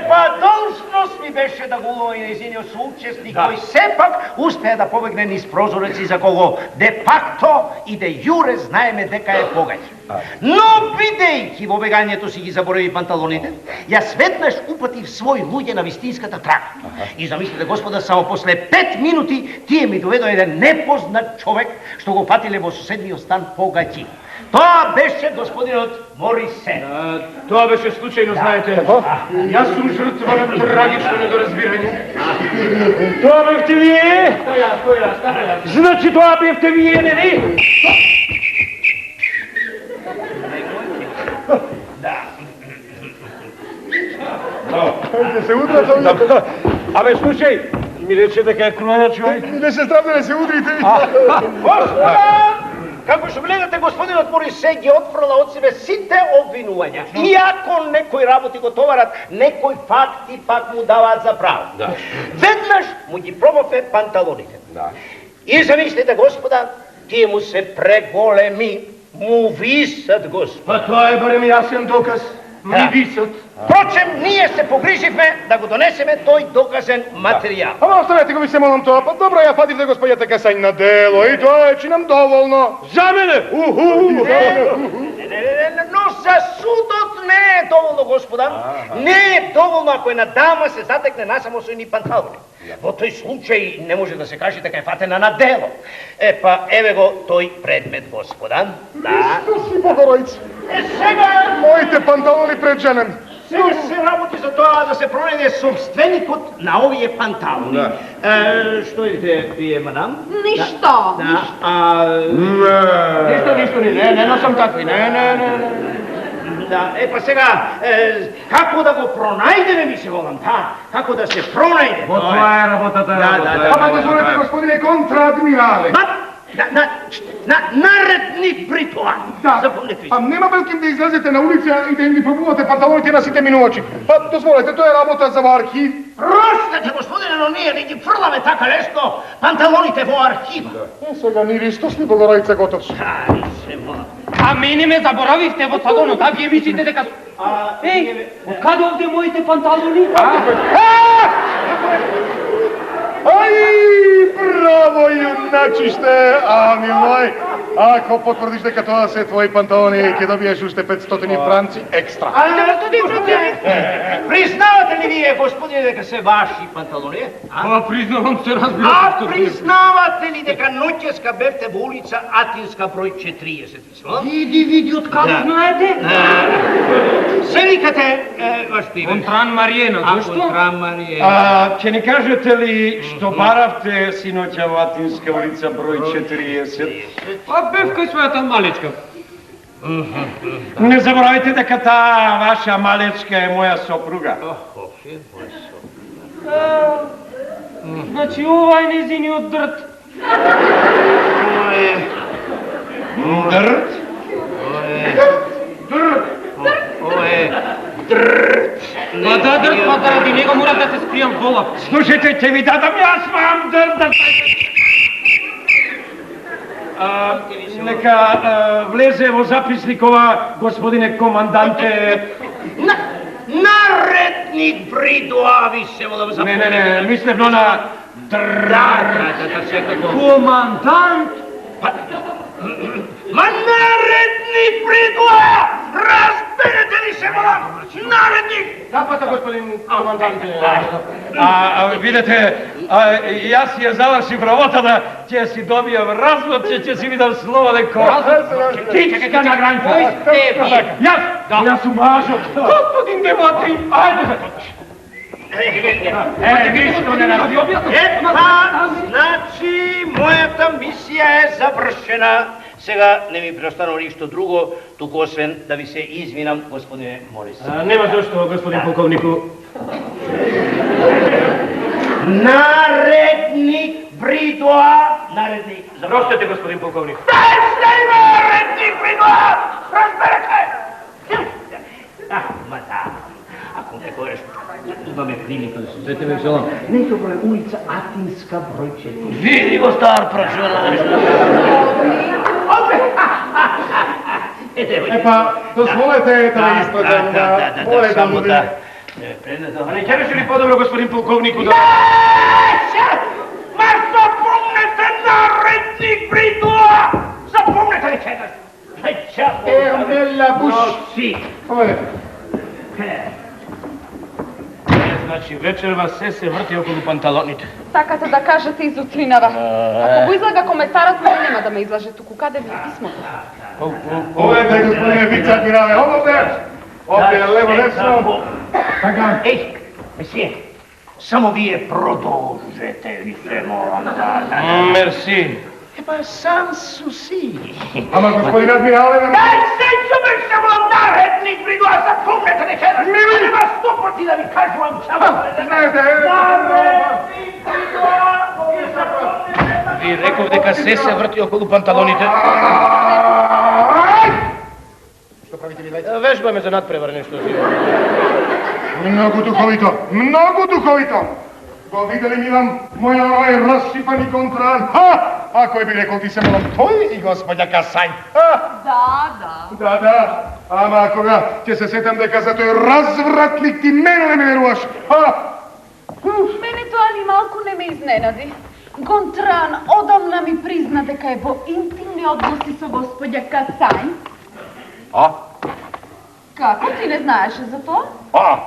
Па должност ми беше да го улови нејзиниот соучесник, кој сепак успеа да побегне низ прозорец и за кого де факто и де јуре знаеме дека е богаќ. Но бидејќи во бегањето си ги заборави панталоните, јас веднаш упатив свој луѓе на вистинската трага. И замислете, господа, само после 5 минути тие ми доведо еден непознат човек што го фатиле во соседниот стан погаќи. Тоа беше господинот Морисе. Тоа беше случајно, знаете. Јас сум жртва на трагично недоразбирање. Тоа бевте вие? Тој јас. Значи тоа бевте вие, нели? Ќе се удрат овие. Абе, слушај, ми рече дека е кроја човек. Не се стравте да се удрите. Господа, Како што гледате, господинот Морисе ги отфрла од себе сите обвинувања. Иако некои работи го товарат, некои факти пак му даваат за право. Веднаш му ги пробаве панталоните. И замислите, господа, тие му се преголеми, му висат, господа. Па тоа е барем јасен доказ. Ми висат. Впрочем, ние се погриживме да го донесеме тој доказен материјал. Ама оставете го, ви се молам тоа. Па добро, ја фативте господјата Касањ на дело и тоа е, чи нам доволно. За мене! Но за судот не е доволно, господа. Не е доволно ако една дама се затекне насамо со едни панталони. Во тој случај не може да се каже дека е фатена на дело. Па, еве го тој предмет, господа. Да. Што си, Богоројце? Сега Моите панталони пред женен. Сега се работи за тоа да се пронајде собственикот на овие панталони. Што идете вие, мадам? Ништо. Ништо, не носам такви, не. Да, па сега, како да го пронајдеме, ми се волам, како да се пронајде? Во тоа е работата. Ама дозволете, господине контрадмирале. Наредник при тоа. Запомнете. А нема белким да излезете на улица и да им ги пробувате панталоните на сите минувачи. Па дозволете, тоа е работа за во архив. Простете, господине, но ние не ги фрламе така лесно панталоните во архива. Сега ни ристо сме, Богоројце, готов. Ај, се мола. А мене ме заборавивте во салонот, а вие мислите дека... Еј, откаде овде моите панталони? Ај, браво, юначиште, ами мој. Ако потврдиш дека тоа се твои панталони, ќе добиеш уште 500 франци екстра. Признавате ли вие, господине, дека се ваши панталони? Признавам се, разбира А признавате ли дека ноќеска бевте во улица Атинска број 40? Види, откако знаете? Се викате, ваш име? Контран Мариена, зашто? Контран Мариена. Ќе ни кажете ли што баравте синоќа во Атинска улица број 40? А бев кај својата малечка. Не заборавајте дека таа ваша малечка е моја сопруга. Значи ова е незиниот дрт. Дрт? Ова е дрт. Па да дрт, па заради него мора да се скријам во лап. Слушайте, ќе ви дадам јас вам дрт. Нека влезе во записник ова, господине команданте. Наредник Бридоави се вода во записник. Не, мислев на Командант! Ма наредник Бридоа! Разберете ли се вода? Наредник! Запата, господин команданте. Видете, јас ја завршив работата, ќе си добијам развод, ќе си видам слова дека... Ти чекај на граница. Јас сум мажот. Господин Демати, ајде. Значи, мојата мисија е завршена. Сега не ми преостанува ништо друго, туку освен да ви се извинам, господине Морис. Нема зашто, господин полковнику. Наредник Бридоа! Наредник! Простете, господин полковник. Наредник Бридоа! Разберете! Мадам, ако некојаш имаме прилика да се сретеме в село, нека број улица Атинска број 4. Види го стар прашона. Епа, дозволете да ви испратам на мојата луди. А не ќе ли по-добро, господин полковнику, да... Ма запомнете наредник Бридоа! Запомнете ли кедаш? Ермела буш. Поведете. Значи, вечерва се врти околу панталоните. Сакате да кажете из утринава. Ако го излага коментарот, мене нема да ме излаже туку. Каде ви е писмото? Поведете, господине вице-адмирале, овде, лево, десно. Така. Еј, месие, само вие продолжете, ви се молам да... Мерси. Епа, сам суси. Ама господин адмирале, Дај се ме само наредник Бридоа, запомнете ли кедаш? Нема 100 пати да ви кажувам само. знаете, Наредник Бридоа, вие запомнете Ви реков дека се врти околу панталоните. Што правите ви, двајца? Вежбаме за надпревар нешто си. Многу духовито, многу духовито! Го видели Милан, моја овај расшипани контран? Ха! А кој би рекол ти се молам, тој и господја Касањ? Да, ама кога ќе се сетам дека за тој развратлик ти мене не ме веруваш? Ха! Мене тоа ни малку не ме изненади. Гонтран одамна ми призна дека е во интимни односи со господја Касањ. А? Како ти не знаеше за тоа? А?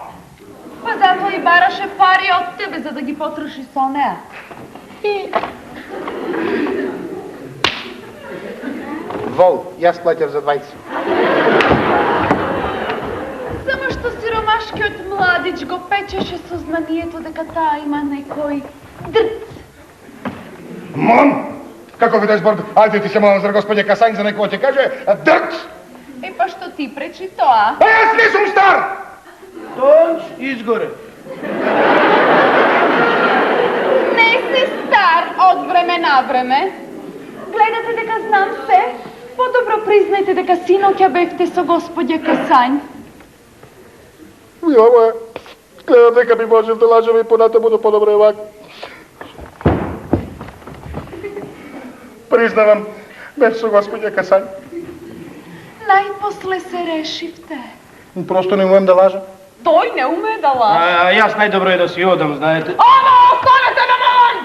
Па затоа и бараше пари од тебе за да ги потроши со неа. Вол, јас плаќав за двајца. Само што сиромашкиот младич го печеше сознанието дека таа има некој дрц. Мон! Како видаш борд? Ајде ти се молам за господја Касањ за некој ќе каже дрц! Е, па што ти пречи тоа? А јас не сум стар! Тонч изгоре. Не си стар од време на време. Гледате дека знам се. Подобро признајте дека синоќа бевте со господја Касањ. Мила моја, гледам дека би можев да лажем и понатаму, но подобро е вака. Признавам, бев со господја Касањ. Најпосле се решивте. Просто не умеем да лажам. Тој не уме да лаже. Јас најдобро е да си одам, знаете. Ама, останете на мон!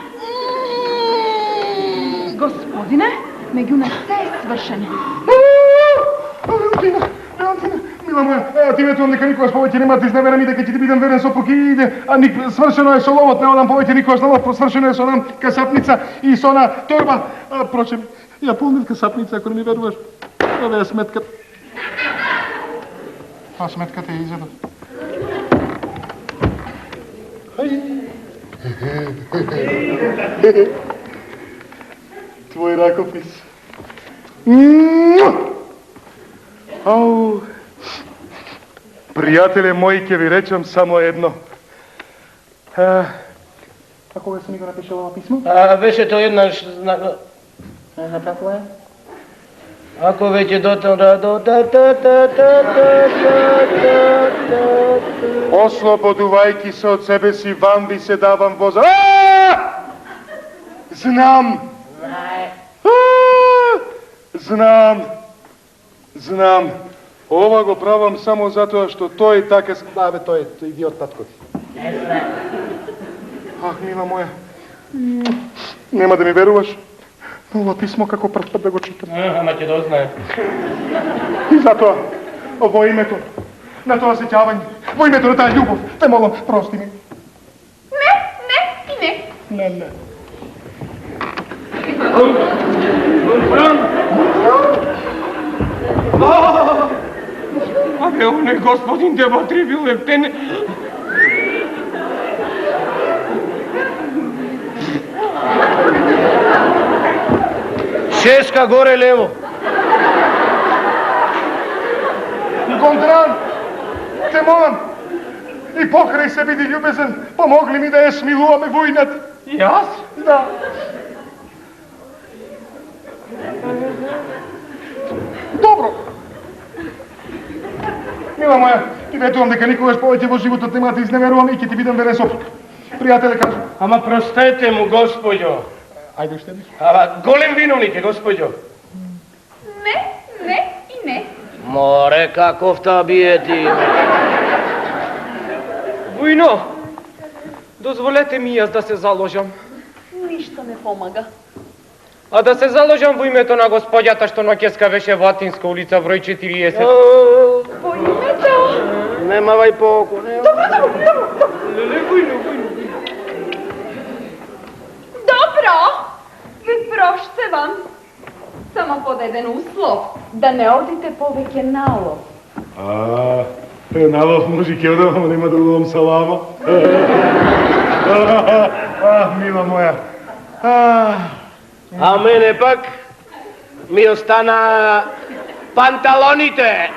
Господине, меѓу не се е свршен. Валентина, мила моја, ти ветувам дека никогаш повеќе нема да изневерам и дека ќе ти бидам верен со покиите, а свршено е со ловот, не одам повеќе никогаш на лов, свршено е со нам касапница и со на торба. Прочем, ја полнив касапница, ако не ми веруваш. Ова е сметката. А сметката е изедов. Твој ракопис. Ау. Пријателе мои, ќе ви речам само едно. А кога си ми го напишал ова писмо? Беше тоа еднаш... Напратила е? Ако веќе Ослободувајќи се од себе си, вам ви се давам воза. Знам! Знам. Ова го правам само затоа што тој така... тој ви од татко ти. Ах, мила моја. Нема да ми веруваш. Но ова писмо како прв пат да го читам. Ама ќе дознае. И затоа, во името на тоа сеќавање, во името на таа љубов, те молам, прости ми. Не. Абе, оне господин Деватри бил ептен. Шеска горе лево. Гондран, те молам, и покрај се биди љубезен, помогли ми да ја смилуваме војната. Јас? Да. Добро. Мила моја, ти ветувам дека никогаш повеќе во животот нема да изневерувам и ќе ти бидам верен сопруг. Пријателе, кажу. Ама простете му, господјо. Ајде уште еднаш. Ама голем виновник е, господјо. Не. Море, каков та бие ти. Војно, дозволете ми јас да се заложам. Ништо не помага. А да се заложам во името на господјата што ноќеска беше во Атинска улица број 40. Во името? Немавај поку, не. Добро, ви проштевам. Само под еден услов, да не одите повеќе на лов. На лов може ќе одам, ама нема да ловам салама. Мила моја. А мене пак ми остана панталоните.